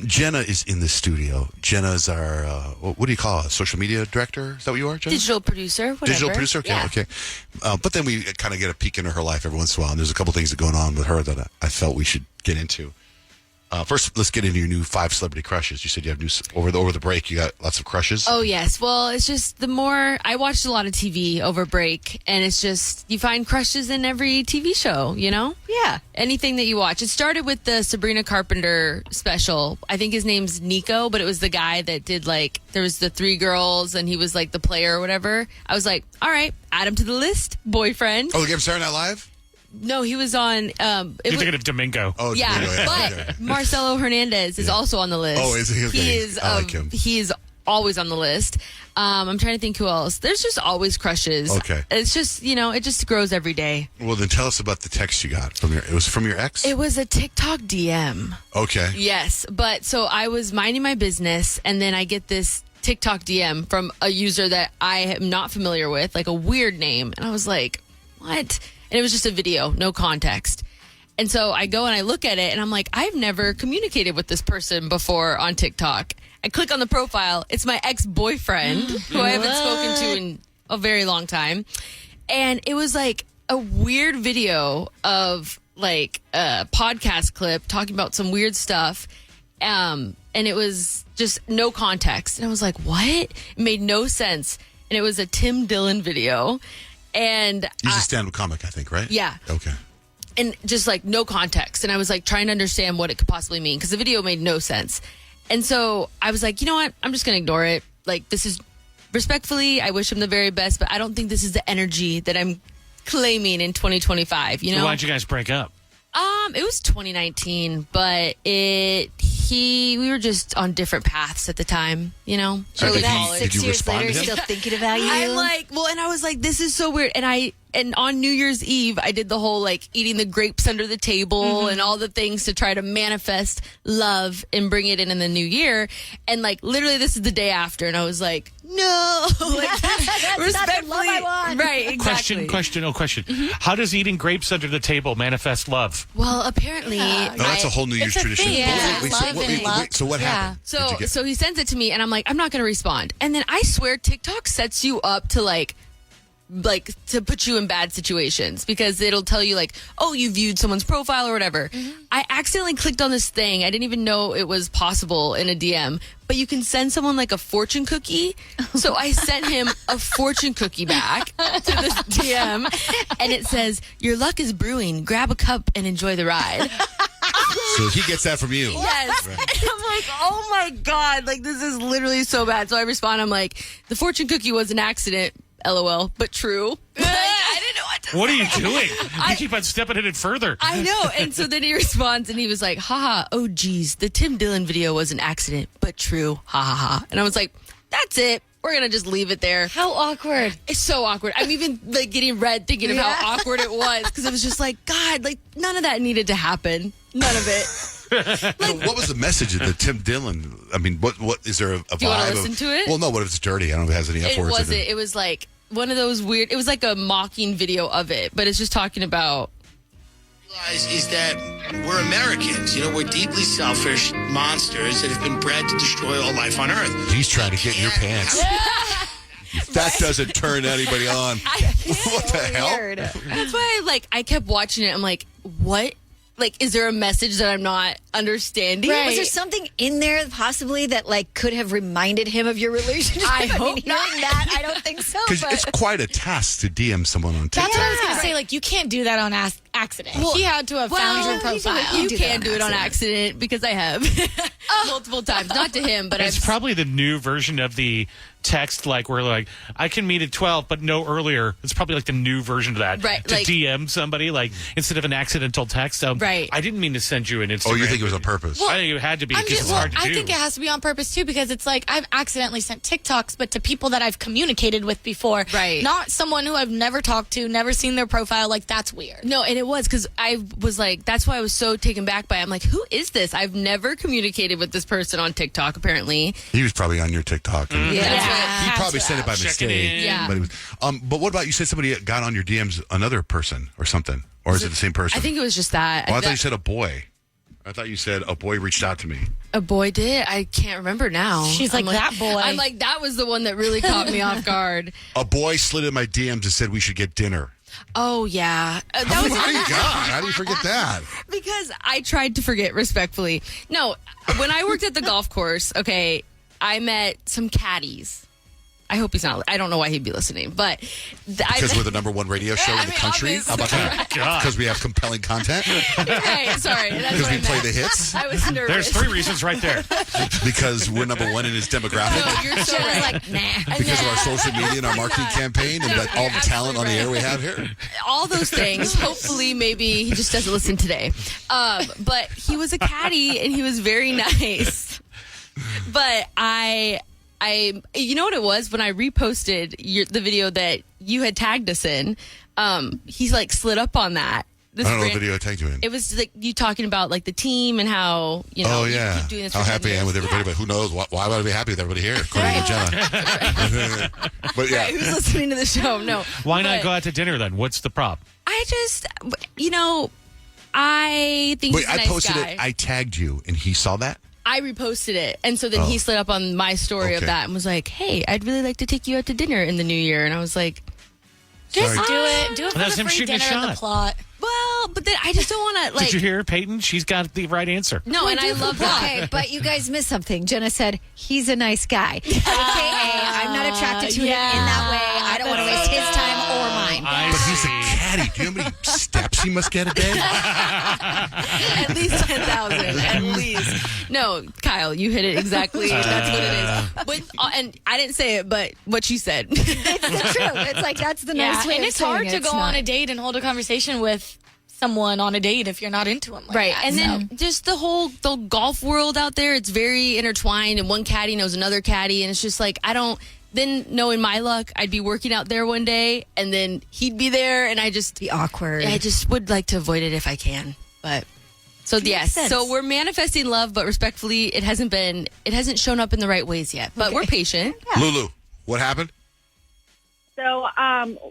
Jenna is in the studio. Jenna's our, what do you call it? Social media director? Is that what you are, Jenna? Digital producer, whatever. Digital producer? Okay, yeah. okay. But then we kind of get a peek into her life every once in a while, and there's a couple things that are going on with her that I felt we should get into. First, let's get into your new 5 celebrity crushes. You said you have over the break. You got lots of crushes. Oh yes. Well, it's just the more I watched a lot of TV over break, and it's just you find crushes in every TV show. You know? Yeah. Anything that you watch. It started with the Sabrina Carpenter special. I think his name's Nico, but it was the guy that did there was the 3 girls, and he was like the player or whatever. I was like, all right, add him to the list, boyfriend. Oh, the game Saturday Night Live? No, he was on. You're thinking of Domingo. Oh, Yeah, Domingo, but okay. Marcelo Hernandez is also on the list. Oh, is he? Okay. He is. I like him. He is always on the list. I'm trying to think who else. There's just always crushes. Okay. It's just it just grows every day. Well, then tell us about the text you got from it was from your ex? It was a TikTok DM. Okay. Yes, but so I was minding my business, and then I get this TikTok DM from a user that I am not familiar with, like a weird name, and I was like, what? And it was just a video, no context. And so I go and I look at it, and I'm like, I've never communicated with this person before on TikTok. I click on the profile. It's my ex-boyfriend who I haven't spoken to in a very long time. And it was like a weird video of like a podcast clip talking about some weird stuff. And it was just no context. And I was like, what? It made no sense. And it was a Tim Dillon video. And He's a stand-up comic, I think, right? Yeah. Okay. And just like no context. And I was like trying to understand what it could possibly mean because the video made no sense. And so I was like, you know what? I'm just going to ignore it. Like, this is respectfully, I wish him the very best, but I don't think this is the energy that I'm claiming in 2025, you know? Why'd you guys break up? It was 2019, but we were just on different paths at the time, you know? So So did 6 you years respond later, to him? still thinking about you. I'm like, well, and I was like, this is so weird. And on New Year's Eve, I did the whole like eating the grapes under the table and all the things to try to manifest love and bring it in the new year. And like literally, this is the day after, and I was like, no, like, That's not the love I want. Right? Exactly. Question. How does eating grapes under the table manifest love? Well, apparently, No, that's a whole New Year's a tradition. thing, yeah. So what happened? So he sends it to me, and I'm like, I'm not going to respond. And then I swear, TikTok sets you up to like to put you in bad situations because it'll tell you like, oh, you viewed someone's profile or whatever. I accidentally clicked on this thing. I didn't even know it was possible in a DM, but you can send someone like a fortune cookie. So I sent him a fortune cookie back to this DM, and it says, your luck is brewing. Grab a cup and enjoy the ride. So he gets that from you. Yes. Right. And I'm like, oh my God, like this is literally so bad. So I respond, I'm like, the fortune cookie was an accident, LOL, but true. Like, I didn't know what to What say. are you doing? You keep on stepping in it further. I know. And so then he responds and he was like, haha, oh geez, the Tim Dillon video was an accident, but true, ha ha ha. And I was like, that's it. We're going to just leave it there. How awkward. It's so awkward. I'm even like getting red thinking of how awkward it was because it was just like, God, like none of that needed to happen. None of it. So what was the message of the Tim Dillon? I mean, what is there a vibe? Do you wanna of, listen to it? Well, no. What if it's dirty? I don't know if it has any F It words in wasn't. it. It was like one of those weird, it was like a mocking video of it, but it's just talking about. Is that we're Americans. You know, we're deeply selfish monsters that have been bred to destroy all life on Earth. He's trying to get in your pants. That doesn't turn anybody on. What the hell? That's why I kept watching it. I'm like, what? Like, is there a message that I'm not understanding? Was there something in there possibly that could have reminded him of your relationship? I hope mean, hearing that, I don't think so. Because But it's quite a task to DM someone on TikTok. That's what I was going to say. Like, you can't do that on accident. He had to have found your profile. You can do it on accident because I have multiple times. Not to him, but It's probably the new version of the text, where I can meet at 12, but no earlier. It's probably like the new version of that. Right, To DM somebody, instead of an accidental text. Right. I didn't mean to send you an Instagram. Oh, you think it was on purpose? I think it had to be because it's hard to do. I think it has to be on purpose too because it's like I've accidentally sent TikToks, but to people that I've communicated with before, right? Not someone who I've never talked to, never seen their profile. Like that's weird. No, and it was because I was like, that's why I was so taken back by it. I'm like, who is this? I've never communicated with this person on TikTok. Apparently, he was probably on your TikTok. And Yeah. he probably sent it by mistake. Yeah. But, it was, but what about you said somebody got on your DMs another person or something? Or is it the same person? I think it was just that. Oh, I thought you said a boy. I thought you said a boy reached out to me. A boy did? I can't remember now. She's like, that boy. I'm like, that was the one that really caught me off guard. A boy slid in my DMs and said we should get dinner. Oh, yeah. How do you forget that? Because I tried to forget respectfully. No, when I worked at the golf course, okay, I met some caddies. I hope he's not. I don't know why he'd be listening, but because we're the number one radio show in the country. How about that? Because we have compelling content. Right. Sorry. Because we play the hits. I was nervous. There's 3 reasons right there. Because we're number one in his demographic. No, you're so right. Because of our social media and our marketing campaign and all the talent on the air we have here. All those things. Hopefully, maybe he just doesn't listen today. But he was a caddy and he was very nice. But you know what it was when I reposted the video that you had tagged us in. He's slid up on that. I don't know what video I tagged you in. It was you talking about the team and how you keep doing this. How happy I am with everybody, but who knows? Why would I be happy with everybody here? According to Jenna. But yeah, right, who's listening to the show? No. Why not go out to dinner then? What's the prop? I just, I think. Wait, he's a I nice posted guy. it. I tagged you, and he saw that. I reposted it. And so then he slid up on my story of that and was like, hey, I'd really like to take you out to dinner in the new year. And I was like, just do it. Do it for That's the him free shooting a dinner and the shot. plot. well, but then I just don't want to, like. Did you hear Peyton? She's got the right answer. No, and I love that. Okay, but you guys missed something. Jenna said, he's a nice guy. AKA, I'm not attracted to him in that way. I don't want to waste his time or mine. But he's a caddy. Do you know how many steps he must get a day? At least 10,000. At least. No, Kyle, you hit it exactly. That's what it is. But, and I didn't say it, but what you said. It's the truth. It's like, that's the nice way and of it's saying hard it. to It's go on not. a date and hold a conversation with someone on a date if you're not into them. Like Right. that. And then just the golf world out there, it's very intertwined, and one caddy knows another caddy, and it's just like, then knowing my luck, I'd be working out there one day, and then he'd be there, and I just be awkward. I just would like to avoid it if I can. But so yes, sense. so we're manifesting love, but respectfully, it hasn't shown up in the right ways yet. But we're patient. Lulu, what happened? So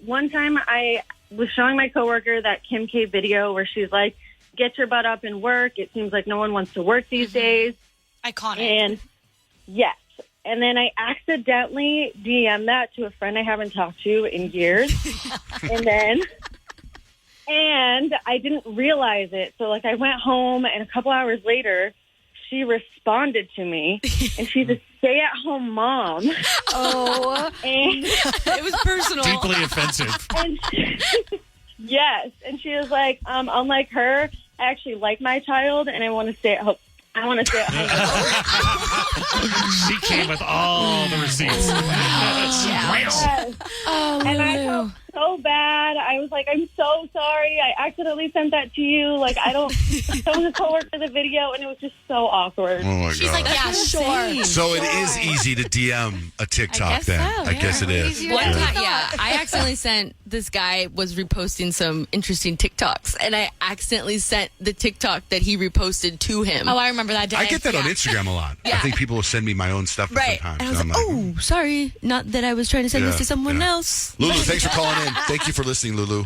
one time I was showing my coworker that Kim K video where she's like, get your butt up and work. It seems like no one wants to work these days. Iconic. And yes. And then I accidentally DM'd that to a friend I haven't talked to in years. And I didn't realize it. So like I went home and a couple hours later, she responded to me, and she's a stay-at-home mom. Oh. And it was personal. Deeply offensive. And yes. And she was like, unlike her, I actually like my child, and I want to stay at home. I want to stay at home. She came with all the receipts. Yes. And I felt so bad. I was like, I'm so sorry. I accidentally sent that to you. Like, I don't. So was a coworker the video, and it was just so awkward. Oh my She's God. like, yeah, sure. So it is easy to DM a TikTok then. I guess it is. One time, I accidentally sent, this guy was reposting some interesting TikToks, and I accidentally sent the TikTok that he reposted to him. Oh, I remember that day. I get that on Instagram a lot. I think people will send me my own stuff Right. sometimes. And I was and like, I'm oh, sorry. Not that I was trying to send this to someone else. Lulu, thanks for calling in. Thank you for listening, Lulu.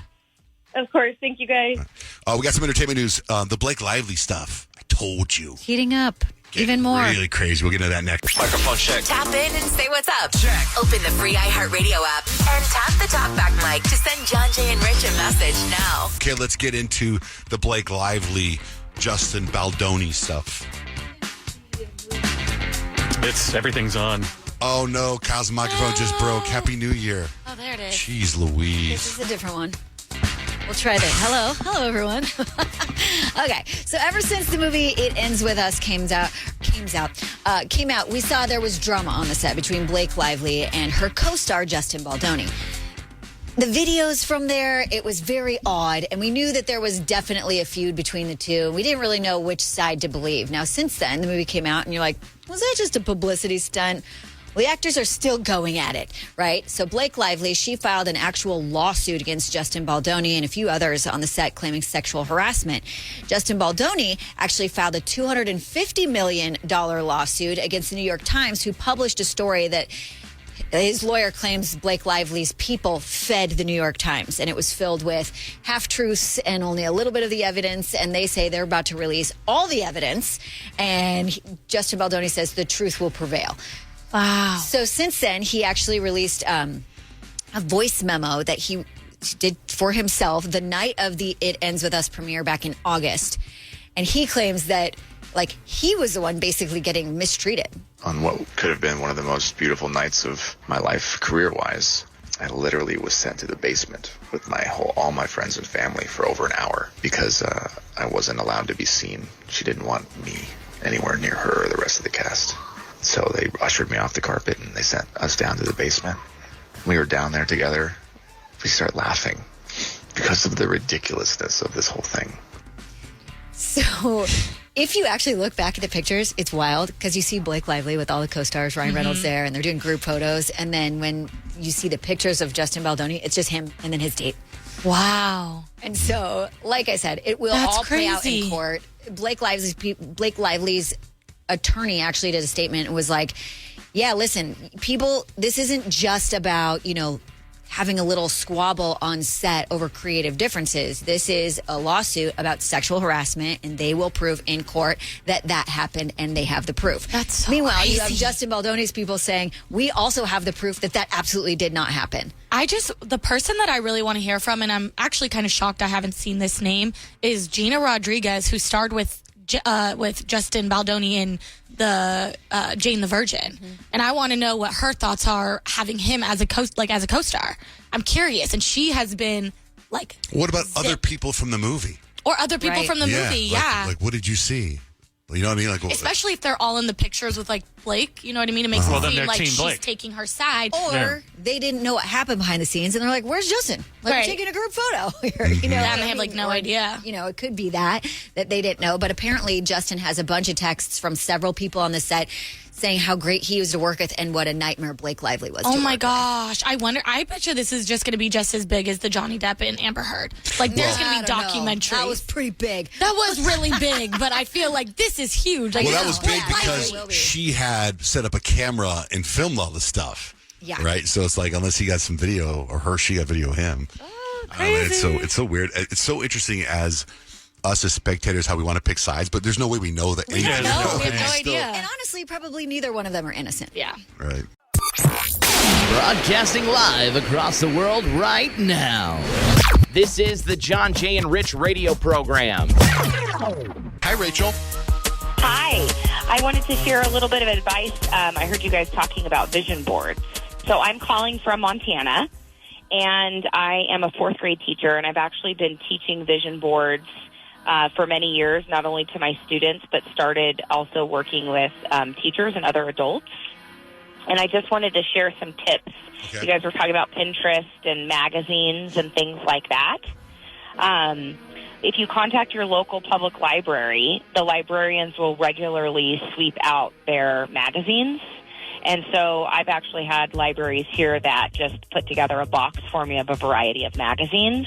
Of course. Thank you, guys. We got some entertainment news. The Blake Lively stuff. I told you. Heating up. Even more. Really crazy. We'll get into that next. Microphone check. Tap in and say what's up. Check. Open the free iHeartRadio app and tap the talkback mic to send Johnjay and Rich a message now. Okay, let's get into the Blake Lively, Justin Baldoni stuff. Everything's on. Oh no, Kyle's microphone just broke. Happy New Year. Oh, there it is. Jeez Louise. This is a different one. We'll try this. Hello, everyone. Okay, so ever since the movie "It Ends with Us" came out, we saw there was drama on the set between Blake Lively and her co-star Justin Baldoni. The videos from there, it was very odd, and we knew that there was definitely a feud between the two. We didn't really know which side to believe. Now, since then, the movie came out, and you're like, was that just a publicity stunt? Well, the actors are still going at it, right? So Blake Lively, she filed an actual lawsuit against Justin Baldoni and a few others on the set claiming sexual harassment. Justin Baldoni actually filed a $250 million lawsuit against the New York Times, who published a story that his lawyer claims Blake Lively's people fed the New York Times, and it was filled with half-truths and only a little bit of the evidence, and they say they're about to release all the evidence, and Justin Baldoni says the truth will prevail. Wow. So since then, he actually released a voice memo that he did for himself the night of the It Ends With Us premiere back in August, and he claims that, like, he was the one basically getting mistreated. On what could have been one of the most beautiful nights of my life career-wise, I literally was sent to the basement with all my friends and family for over an hour because I wasn't allowed to be seen. She didn't want me anywhere near her or the rest of the cast. So they ushered me off the carpet and they sent us down to the basement. We were down there together. We started laughing because of the ridiculousness of this whole thing. So if you actually look back at the pictures, it's wild because you see Blake Lively with all the co-stars, Ryan Reynolds there, and they're doing group photos. And then when you see the pictures of Justin Baldoni, it's just him and then his date. Wow. And so, like I said, it will all play out in court. Blake Lively's attorney actually did a statement and was like, yeah, listen, people, this isn't just about, having a little squabble on set over creative differences. This is a lawsuit about sexual harassment, and they will prove in court that happened, and they have the proof. That's so Meanwhile, crazy. you have Justin Baldoni's people saying, we also have the proof that absolutely did not happen. The person that I really want to hear from, and I'm actually kind of shocked I haven't seen this name, is Gina Rodriguez, who starred with Justin Baldoni in the Jane the Virgin, and I want to know what her thoughts are having him as a co-star. I'm curious, and she has been like. What about other people from the movie? Or other people from the movie? Like, what did you see? You know what I mean? Like, especially if they're all in the pictures with like Blake. You know what I mean? It makes it seem like she's taking her side, or they didn't know what happened behind the scenes, and they're like, "Where's Justin? Like, we're taking a group photo here." You know, and they have like no idea. You know, it could be that they didn't know, but apparently Justin has a bunch of texts from several people on the set saying how great he was to work with and what a nightmare Blake Lively was. Oh my gosh! I bet you this is just going to be just as big as the Johnny Depp and Amber Heard. Like, there's going to be documentaries. That was pretty big. That was really big, but I feel like this is huge. Like, well, that was big because she had set up a camera and filmed all the stuff. Yeah. Right. So it's like, unless he got some video, or she got video of him. Oh, crazy. It's so weird. It's so interesting as us as spectators how we want to pick sides, but there's no way we know that. We don't know. We have no idea. And honestly, probably neither one of them are innocent. Yeah. Right. Broadcasting live across the world right now. This is the John, Jay, and Rich radio program. Hi, Rachel. Hi. I wanted to share a little bit of advice. I heard you guys talking about vision boards. So I'm calling from Montana, and I am a fourth grade teacher, and I've actually been teaching vision boards for many years, not only to my students, but started also working with teachers and other adults. And I just wanted to share some tips. Okay. You guys were talking about Pinterest and magazines and things like that. If you contact your local public library, the librarians will regularly sweep out their magazines. And so I've actually had libraries here that just put together a box for me of a variety of magazines.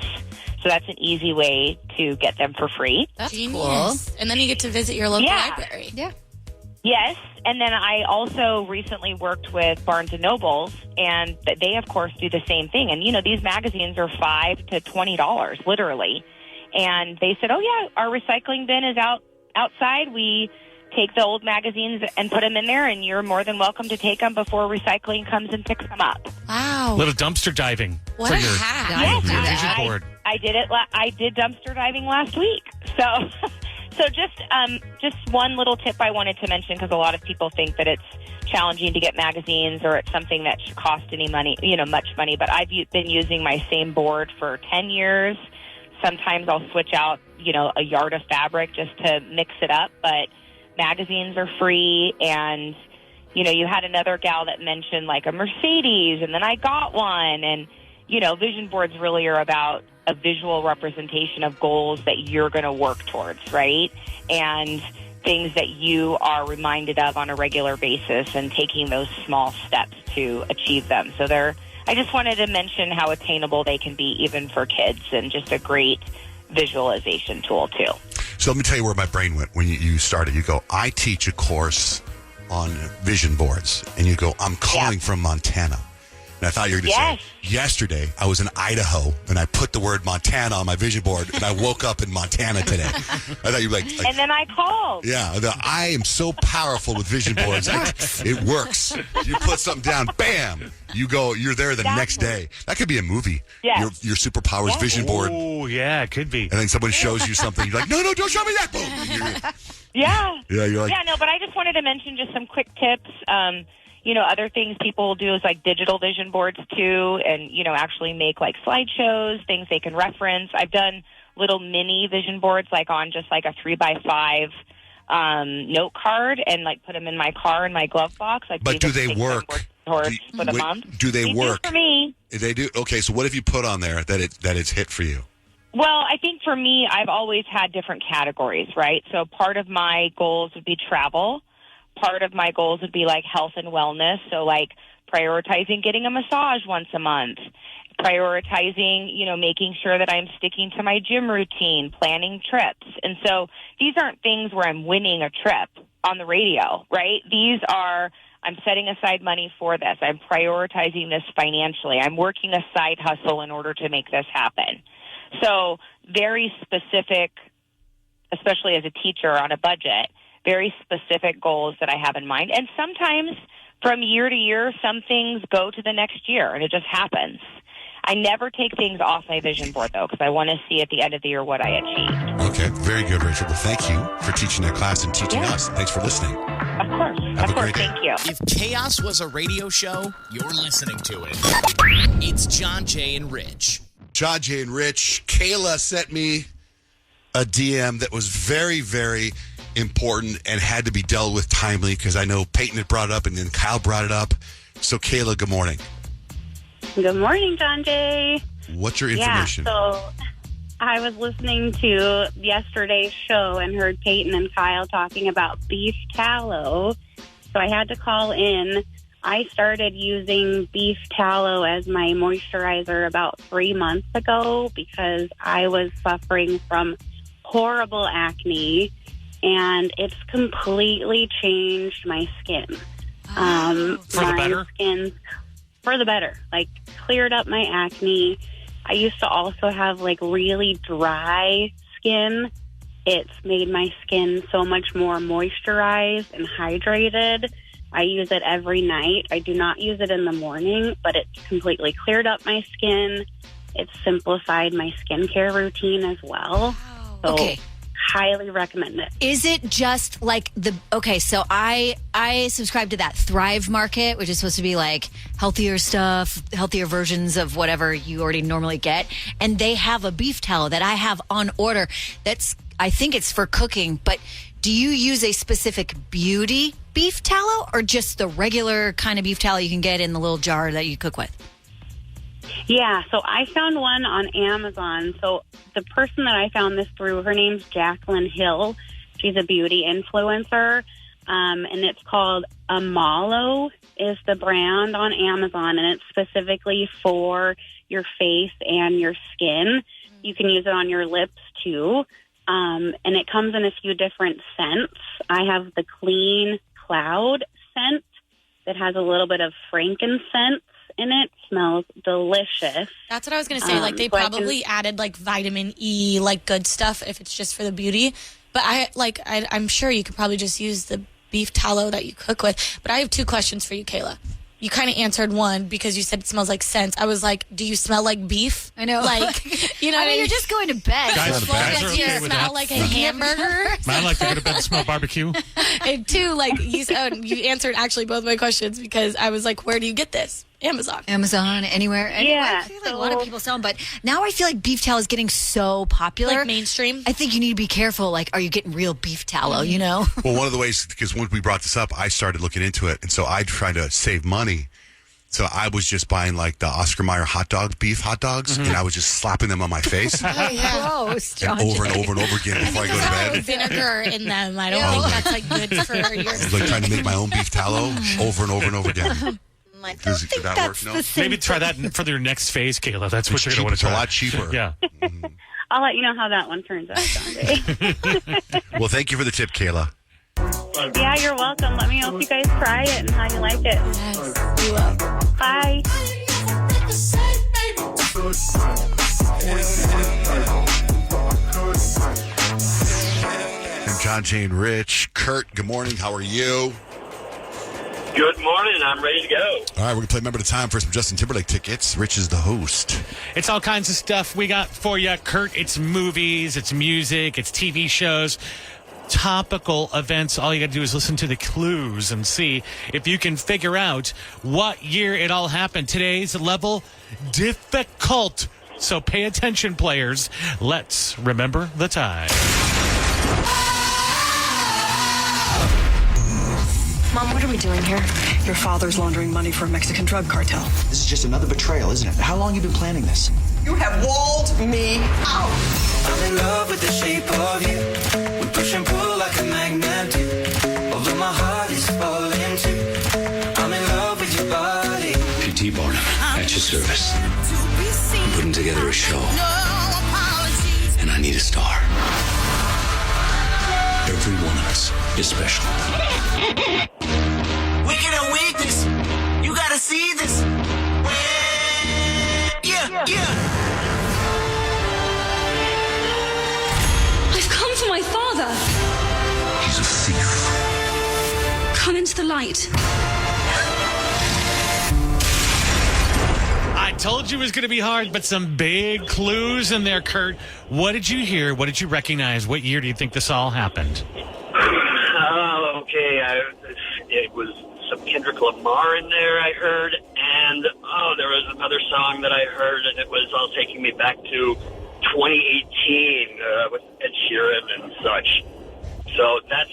So that's an easy way to get them for free. That's cool. And then you get to visit your local library. Yeah. Yes, and then I also recently worked with Barnes & Nobles, and they, of course, do the same thing. And, you know, these magazines are $5 to $20, literally. And they said, oh, yeah, our recycling bin is outside. We take the old magazines and put them in there, and you're more than welcome to take them before recycling comes and picks them up. Wow. A little dumpster diving. What a hack. Yes, your vision board. I did it. I did dumpster diving last week. So just one little tip I wanted to mention, because a lot of people think that it's challenging to get magazines or it's something that should cost any money, much money. But I've been using my same board for 10 years. Sometimes I'll switch out, a yard of fabric just to mix it up. But magazines are free, and, you had another gal that mentioned like a Mercedes, and then I got one. And, vision boards really are about a visual representation of goals that you're going to work towards, right? And things that you are reminded of on a regular basis, and taking those small steps to achieve them. So I just wanted to mention how attainable they can be even for kids, and just a great visualization tool too. So let me tell you where my brain went when you started. You go, I teach a course on vision boards, and you go, I'm calling from Montana. And I thought you were going to say, yesterday I was in Idaho, and I put the word Montana on my vision board, and I woke up in Montana today. I thought you were like and then I called. Yeah, I am so powerful with vision boards. It works. You put something down, bam, you're there the next day. That could be a movie. Yeah. Your superpowers vision board. Oh, yeah, it could be. And then someone shows you something. You're like, no, don't show me that. Boom. Yeah. Yeah, you're like. Yeah, no, but I just wanted to mention just some quick tips. Other things people will do is like digital vision boards too, and, actually make like slideshows, things they can reference. I've done little mini vision boards like on just like a 3x5 note card, and like put them in my car in my glove box. Like, but do they work? For the month. Do they work? Do for me. They do. Okay, so what have you put on there that it's hit for you? Well, I think for me, I've always had different categories, right? So part of my goals would be travel. Part of my goals would be like health and wellness. So like prioritizing getting a massage once a month, prioritizing, making sure that I'm sticking to my gym routine, planning trips. And so these aren't things where I'm winning a trip on the radio, right? These are I'm setting aside money for this. I'm prioritizing this financially. I'm working a side hustle in order to make this happen. So very specific, especially as a teacher on a budget, very specific goals that I have in mind. And sometimes from year to year, some things go to the next year, and it just happens. I never take things off my vision board, though, because I want to see at the end of the year what I achieved. Okay, very good, Rachel. Well, thank you for teaching that class and teaching us. Thanks for listening. Of course. Have a great day. Thank you. If chaos was a radio show, you're listening to it. It's Johnjay and Rich. Johnjay and Rich. Kayla sent me a DM that was very, very important and had to be dealt with timely because I know Peyton had brought it up and then Kyle brought it up. So, Kayla, good morning. Good morning, Johnjay. What's your information? Yeah, so I was listening to yesterday's show and heard Peyton and Kyle talking about beef tallow. So I had to call in. I started using beef tallow as my moisturizer about 3 months ago because I was suffering from horrible acne, and it's completely changed my skin. For the better? Skin's for the better. Like, cleared up my acne. I used to also have, like, really dry skin. It's made my skin so much more moisturized and hydrated. I use it every night. I do not use it in the morning, but it's completely cleared up my skin. It's simplified my skincare routine as well. So, Okay. highly recommend it. Is it just like so I subscribe to that Thrive Market, which is supposed to be like healthier stuff, healthier versions of whatever you already normally get. And they have a beef tallow that I have on order. I think it's for cooking, but do you use a specific beauty beef tallow or just the regular kind of beef tallow you can get in the little jar that you cook with? Yeah, so I found one on Amazon. So the person that I found this through, her name's Jacqueline Hill. She's a beauty influencer, and it's called Amalo is the brand on Amazon, and it's specifically for your face and your skin. You can use it on your lips, too, and it comes in a few different scents. I have the Clean Cloud scent that has a little bit of frankincense in it. Smells delicious. That's what I was going to say. Like, they probably added, like, vitamin E, like, good stuff if it's just for the beauty. But I'm sure you could probably just use the beef tallow that you cook with. But I have 2 questions for you, Kayla. You kind of answered one because you said it smells like scent. I was like, do you smell like beef? I know. Like, you know what I mean? You're just going to bed. Guys, the bags are Do you okay with smell that. like a hamburger? I like to go to bed and smell barbecue. And 2, like, you answered actually both my questions because I was like, where do you get this? Amazon, anywhere. Yeah, I feel like a lot of people sell them, but now I feel like beef tallow is getting so popular. Like mainstream? I think you need to be careful. Like, are you getting real beef tallow, you know? Well, one of the ways, because when we brought this up, I started looking into it, and so I tried to save money. So I was just buying, like, the Oscar Mayer beef hot dogs, and I was just slapping them on my face. Oh, yeah. Gross, and over and over and over again before I go to bed. Vinegar in them. I don't think that's, like, good for your I was, like, trying to make my own beef tallow over and over and over again. Does that work? No. Maybe try that for your next phase, Kayla. That's what you're going to want to try. It's a lot cheaper. Yeah. I'll let you know how that one turns out, Johnjay. Well, thank you for the tip, Kayla. Yeah, you're welcome. Let me know if you guys try it and how you like it. Yes, you will. Bye. And Johnjay and Rich. Kurt, good morning. How are you? Good morning. I'm ready to go. All right, we're going to play Remember the Time for some Justin Timberlake tickets. Rich is the host. It's all kinds of stuff we got for you, Kurt. It's movies, it's music, it's TV shows, topical events. All you got to do is listen to the clues and see if you can figure out what year it all happened. Today's level, difficult. So pay attention, players. Let's remember the time. Mom, what are we doing here? Your father's laundering money for a Mexican drug cartel. This is just another betrayal, isn't it? How long have you been planning this? You have walled me out. I'm in love with the shape of you. We push and pull like a magnet do. Although my heart is falling too. I'm in love with your body. PT Barnum, at your service. I'm putting together a show. And I need a star. Every one of us is special. Wicked and weakness. You gotta see this. Yeah. I've come for my father. He's a thief. Come into the light. I told you it was going to be hard, but some big clues in there, Kurt. What did you hear? What did you recognize? What year do you think this all happened? Okay, it was some Kendrick Lamar in there, I heard, and there was another song that I heard, and it was all taking me back to 2018 with Ed Sheeran and such. So that's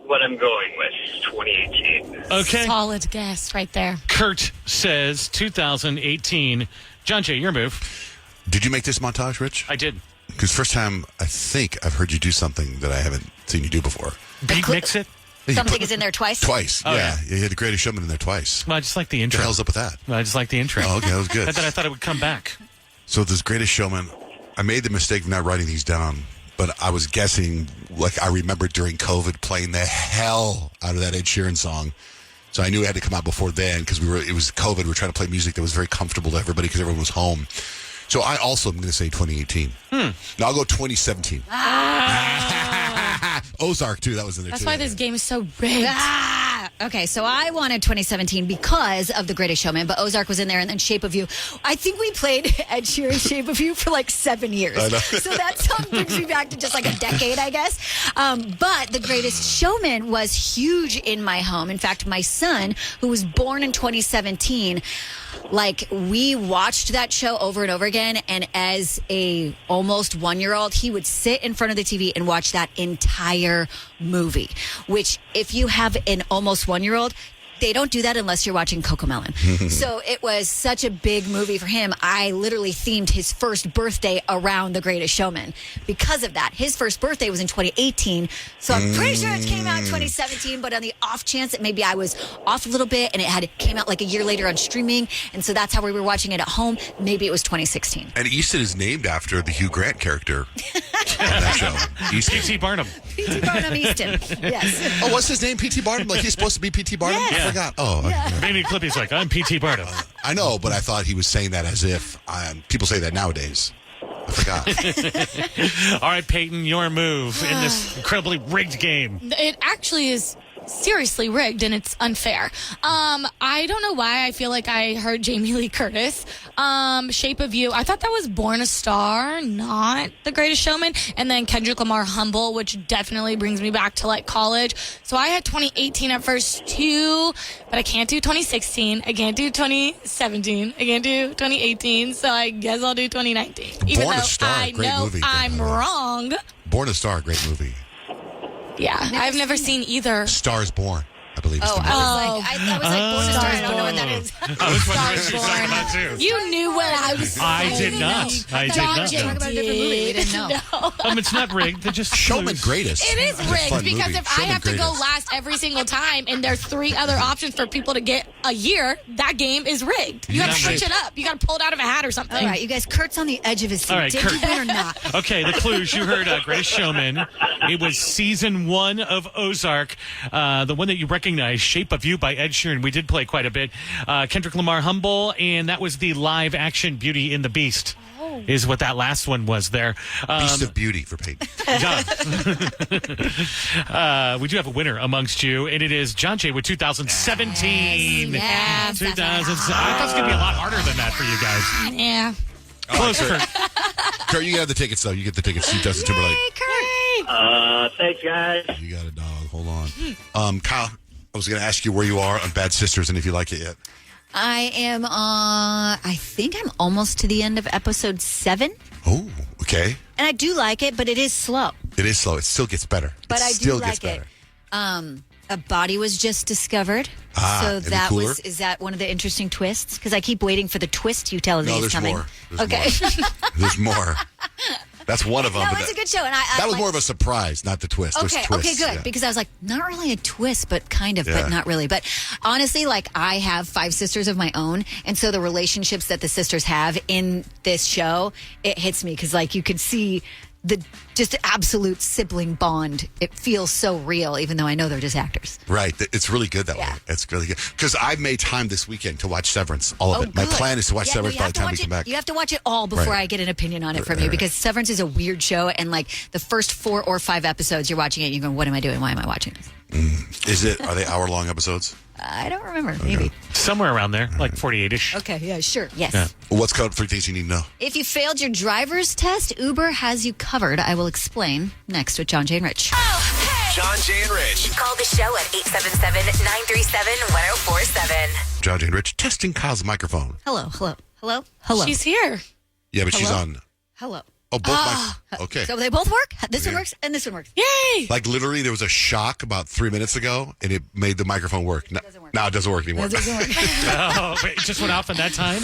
what I'm going with, 2018. Okay. Solid guess right there. Kurt says 2018. Johnjay, your move. Did you make this montage, Rich? I did. Because first time I think I've heard you do something that I haven't seen you do before. Beat mix it? Something is in there twice? Twice, Oh, yeah. You had the Greatest Showman in there twice. Well, I just like the intro. What the hell's up with that? I just like the intro. Oh, okay, that was good. And then I thought it would come back. So this Greatest Showman, I made the mistake of not writing these down, but I was guessing, like I remember during COVID playing the hell out of that Ed Sheeran song. So I knew it had to come out before then because it was COVID. We were trying to play music that was very comfortable to everybody because everyone was home. So I also am going to say 2018. Now I'll go 2017. Ozark, too. That was in there, That's too. why this game is so rigged. Okay, so I wanted 2017 because of The Greatest Showman, but Ozark was in there and then Shape of You. I think we played Ed Sheeran's Shape of You for like 7 years. I know. So that song brings me back to just like a decade, I guess. But The Greatest Showman was huge in my home. In fact, my son, who was born in 2017, like we watched that show over and over again, and as a almost 1-year-old, he would sit in front of the TV and watch that entire movie, which if you have an almost 1-year-old, they don't do that unless you're watching Cocomelon. So it was such a big movie for him. I literally themed his first birthday around The Greatest Showman because of that. His first birthday was in 2018, so I'm pretty sure it came out in 2017, but on the off chance that maybe I was off a little bit and it came out like a year later on streaming, and so that's how we were watching it at home, maybe it was 2016. And Easton is named after the Hugh Grant character on that show. Easton. P.T. Barnum. P.T. Barnum Easton, yes. Oh, what's his name? P.T. Barnum? Like he's supposed to be P.T. Barnum? Yes. I forgot. Oh, Maybe Clippy's like, I'm P.T. Barnum. I know, but I thought he was saying that as if people say that nowadays. I forgot. All right, Peyton, your move in this incredibly rigged game. It actually is seriously rigged and it's unfair. I don't know why I feel like I heard Jamie Lee Curtis. Shape of You. I thought that was Born a Star, not The Greatest Showman. And then Kendrick Lamar, Humble, which definitely brings me back to like college. So I had 2018 at first too, but I can't do 2016. I can't do 2017. I can't do 2018. So I guess I'll do 2019. Even Born a though Star, I great know movie. I'm wrong. Born a Star, great movie. Yeah, I've never seen either. Stars Born, I believe. Is the movie. I was like, Born a Star, I don't know what that is. I was wondering what she was talking about, too. You knew what I was saying. I did not. I did not. Talk about a different movie. You didn't know. It's not rigged. They're just Showman Greatest. It is That's a rigged fun because movie. if I Showman have to go Greatest. last every single time and there's 3 other options for people to get a year, that game is rigged. You got to switch it up. You got to pull it out of a hat or something. All right, you guys, Kurt's on the edge of his seat. All right, Did Kurt. you win or not? Okay, the clues. You heard Greatest Showman. It was season 1 of Ozark. The one that you recognize, Shape of You by Ed Sheeran. We did play quite a bit. Kendrick Lamar, Humble, and that was the live action Beauty and the Beast. Is what that last one was there. Beast of Beauty for Peyton. We do have a winner amongst you, and it is Johnjay with 2017. Yes, 2000. I thought it was going to be a lot harder than that for you guys. Yeah. Close, Kurt. Kurt, you have the tickets, though. You get the tickets to Justin Timberlake. Thanks, guys. You got it, dog. Hold on. Kyle, I was going to ask you where you are on Bad Sisters and if you like it yet. I am I think I'm almost to the end of episode 7. Oh, okay. And I do like it, but it is slow. It is slow. It still gets better. But I do like it. A body was just discovered. So any that cooler? is that one of the interesting twists? Because I keep waiting for the twist you tell me No, is there's coming. more. There's Okay. more. There's more. That's one of them. No, but it's a good show. And I that was like, more of a surprise, not the twist. There's Okay, twists, good. yeah. Because I was like, not really a twist, but kind of, Yeah. but not really. But honestly, like I have 5 sisters of my own. And so the relationships that the sisters have in this show, it hits me because like you could see the just absolute sibling bond. It feels so real, even though I know they're just actors. Right. It's really good that way. It's really good. Because I made time this weekend to watch Severance, all of it. My plan is to watch Severance by the time we come back. You have to watch it all before I get an opinion on it from you, because Severance is a weird show, and like the first 4 or 5 episodes, you're watching it, you're going, what am I doing? Why am I watching this? Are they hour-long episodes? I don't remember. Maybe. Somewhere around there, like 48-ish. Okay, yeah, sure. Yes. Yeah. What's coming up? 3 things you need to know. If you failed your driver's test, Uber has you covered. I will explain next with Johnjay and Rich. Johnjay and Rich. Call the show at 877-937-1047. Johnjay and Rich testing Kyle's microphone. Hello. She's here. Yeah, but she's on. Hello. Oh, both mics. Okay. So they both work? This one works and this one works. Yay! Like literally, there was a shock about 3 minutes ago, and it made the microphone work. Now it doesn't work anymore. It doesn't work. Oh, wait, it just went off in that time?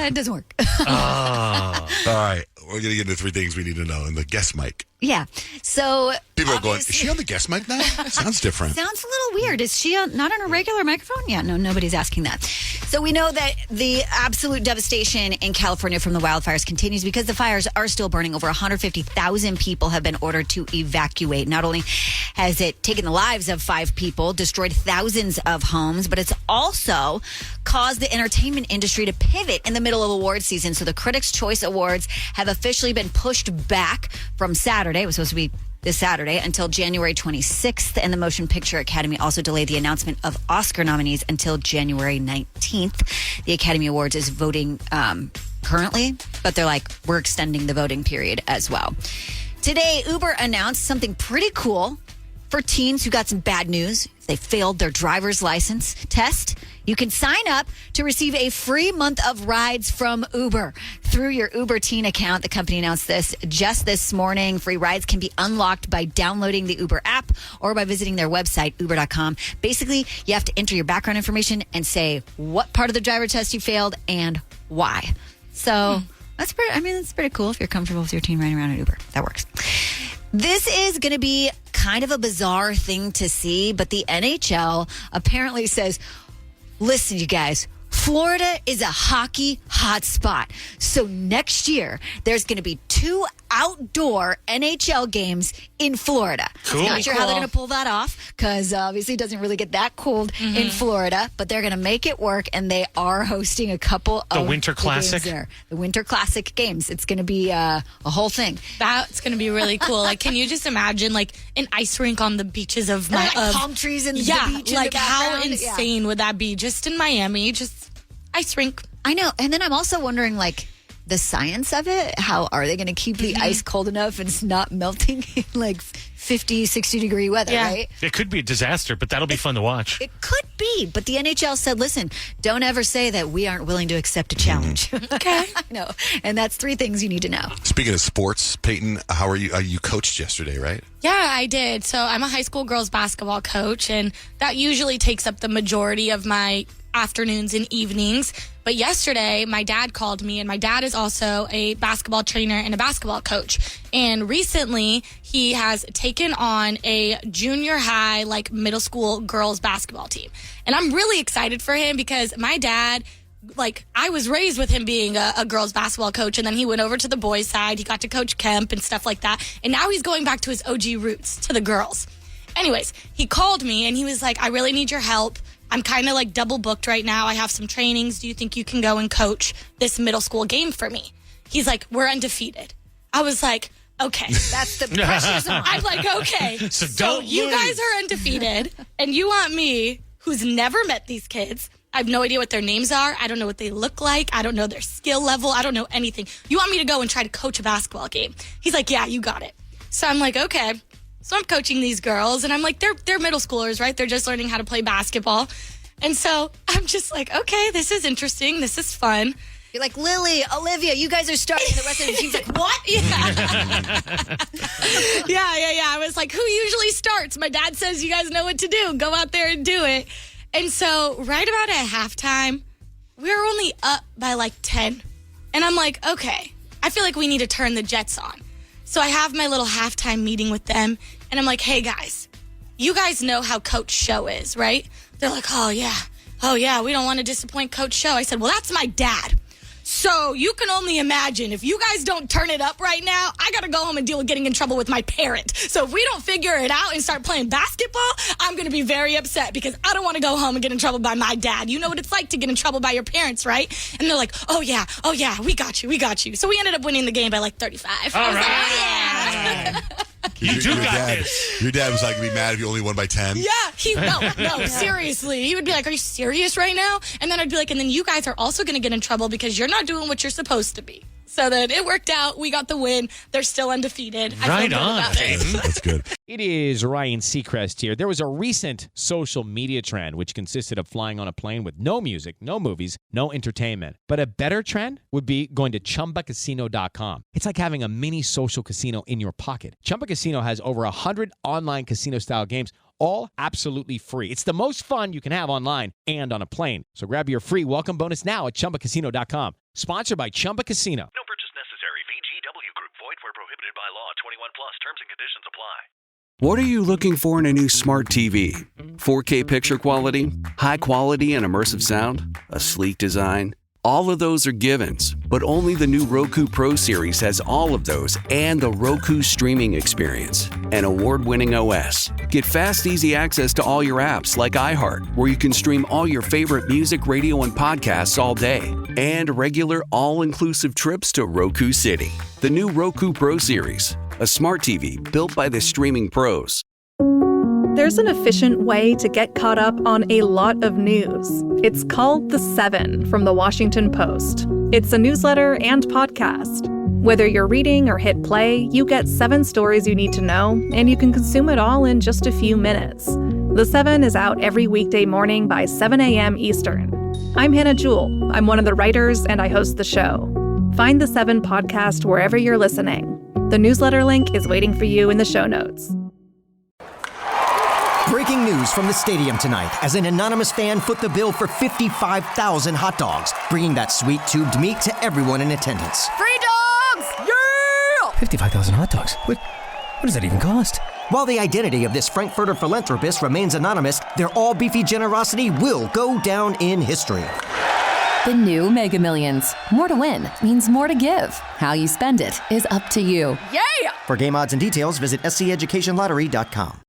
It doesn't work. All right. We're going to get into 3 things we need to know in the guest mic. Yeah. So people are going, is she on the guest mic now? Sounds different. Sounds a little weird. Is she not on a regular microphone? Yeah, no, nobody's asking that. So we know that the absolute devastation in California from the wildfires continues because the fires are still burning. Over 150,000 people have been ordered to evacuate. Not only has it taken the lives of 5 people, destroyed thousands of homes, but it's also caused the entertainment industry to pivot in the middle of award season. So the Critics' Choice Awards have officially been pushed back from Saturday. It was supposed to be this Saturday until January 26th. And the Motion Picture Academy also delayed the announcement of Oscar nominees until January 19th. The Academy Awards is voting currently, but they're like, we're extending the voting period as well. Today, Uber announced something pretty cool for teens who got some bad news. If they failed their driver's license test, you can sign up to receive a free month of rides from Uber through your Uber Teen account. The company announced this just this morning. Free rides can be unlocked by downloading the Uber app or by visiting their website, uber.com. Basically, you have to enter your background information and say what part of the driver test you failed and why. So that's pretty cool if you're comfortable with your teen riding around at Uber. That works. This is going to be kind of a bizarre thing to see, but the NHL apparently says, listen, you guys, Florida is a hockey hotspot. So next year, there's going to be 2 outdoor NHL games in Florida. Cool. Not sure how they're going to pull that off because obviously it doesn't really get that cold in Florida, but they're going to make it work, and they are hosting a couple of Winter Classic. games there. The Winter Classic games. It's going to be a whole thing. That's going to be really cool. Like, can you just imagine like an ice rink on the beaches of palm trees and the beach in like the how background? insane would that be? Just in Miami, just ice rink. I know. And then I'm also wondering, like, the science of it. How are they going to keep the ice cold enough and it's not melting in like 50, 60 degree weather, right? It could be a disaster, but that'll be fun to watch. It could be, but the NHL said, listen, don't ever say that we aren't willing to accept a challenge. Okay. No. And that's 3 things you need to know. Speaking of sports, Peyton, how are you? You coached yesterday, right? Yeah, I did. So I'm a high school girls basketball coach, and that usually takes up the majority of my afternoons and evenings. But yesterday, my dad called me, and my dad is also a basketball trainer and a basketball coach. And recently, he has taken on a junior high, like middle school girls basketball team. And I'm really excited for him because my dad, like, I was raised with him being a girls basketball coach, and then he went over to the boys' side. He got to coach Kemp and stuff like that. And now he's going back to his OG roots, to the girls. Anyways, he called me, and he was like, I really need your help. I'm kind of like double booked right now. I have some trainings. Do you think you can go and coach this middle school game for me? He's like, we're undefeated. I was like, okay. That's the pressure's on. I'm like, okay. So you guys are undefeated, and you want me, who's never met these kids. I have no idea what their names are. I don't know what they look like. I don't know their skill level. I don't know anything. You want me to go and try to coach a basketball game? He's like, yeah, you got it. So I'm like, okay. So I'm coaching these girls, and I'm like, they're middle schoolers, right? They're just learning how to play basketball. And so I'm just like, okay, this is interesting. This is fun. You're like, Lily, Olivia, you guys are starting. The rest of the team's like, what? Yeah. I was like, who usually starts? My dad says you guys know what to do. Go out there and do it. And so right about at halftime, we were only up by like 10. And I'm like, okay, I feel like we need to turn the Jets on. So I have my little halftime meeting with them, and I'm like, hey, guys, you guys know how Coach Show is, right? They're like, oh, yeah, we don't want to disappoint Coach Show. I said, well, that's my dad. So you can only imagine, if you guys don't turn it up right now, I got to go home and deal with getting in trouble with my parent. So if we don't figure it out and start playing basketball, I'm going to be very upset because I don't want to go home and get in trouble by my dad. You know what it's like to get in trouble by your parents, right? And they're like, oh yeah, we got you. So we ended up winning the game by like 35. All right. Like, oh, yeah. Your dad was like, gonna be mad if you only won by 10. Yeah, no, seriously. He would be like, are you serious right now? And then I'd be like, and then you guys are also going to get in trouble because you're not doing what you're supposed to be. So then it worked out. We got the win. They're still undefeated. I feel good about it. That's good. It is Ryan Seacrest here. There was a recent social media trend which consisted of flying on a plane with no music, no movies, no entertainment. But a better trend would be going to ChumbaCasino.com. It's like having a mini social casino in your pocket. Chumba Casino has over 100 online casino-style games, all absolutely free. It's the most fun you can have online and on a plane. So grab your free welcome bonus now at ChumbaCasino.com. Sponsored by Chumba Casino. No purchase necessary. VGW Group. Void where prohibited by law. 21 plus. Terms and conditions apply. What are you looking for in a new smart TV? 4K picture quality? High quality and immersive sound? A sleek design? All of those are givens, but only the new Roku Pro Series has all of those and the Roku streaming experience, an award-winning OS. Get fast, easy access to all your apps like iHeart, where you can stream all your favorite music, radio, and podcasts all day, and regular all-inclusive trips to Roku City. The new Roku Pro Series, a smart TV built by the streaming pros. There's an efficient way to get caught up on a lot of news. It's called The 7 from The Washington Post. It's a newsletter and podcast. Whether you're reading or hit play, you get 7 stories you need to know, and you can consume it all in just a few minutes. The 7 is out every weekday morning by 7 a.m. Eastern. I'm Hannah Jewell. I'm one of the writers, and I host the show. Find The 7 podcast wherever you're listening. The newsletter link is waiting for you in the show notes. Breaking news from the stadium tonight as an anonymous fan foot the bill for 55,000 hot dogs, bringing that sweet tubed meat to everyone in attendance. Free dogs! Yeah! 55,000 hot dogs? What does that even cost? While the identity of this Frankfurter philanthropist remains anonymous, their all-beefy generosity will go down in history. The new Mega Millions. More to win means more to give. How you spend it is up to you. Yeah! For game odds and details, visit SCEducationLottery.com.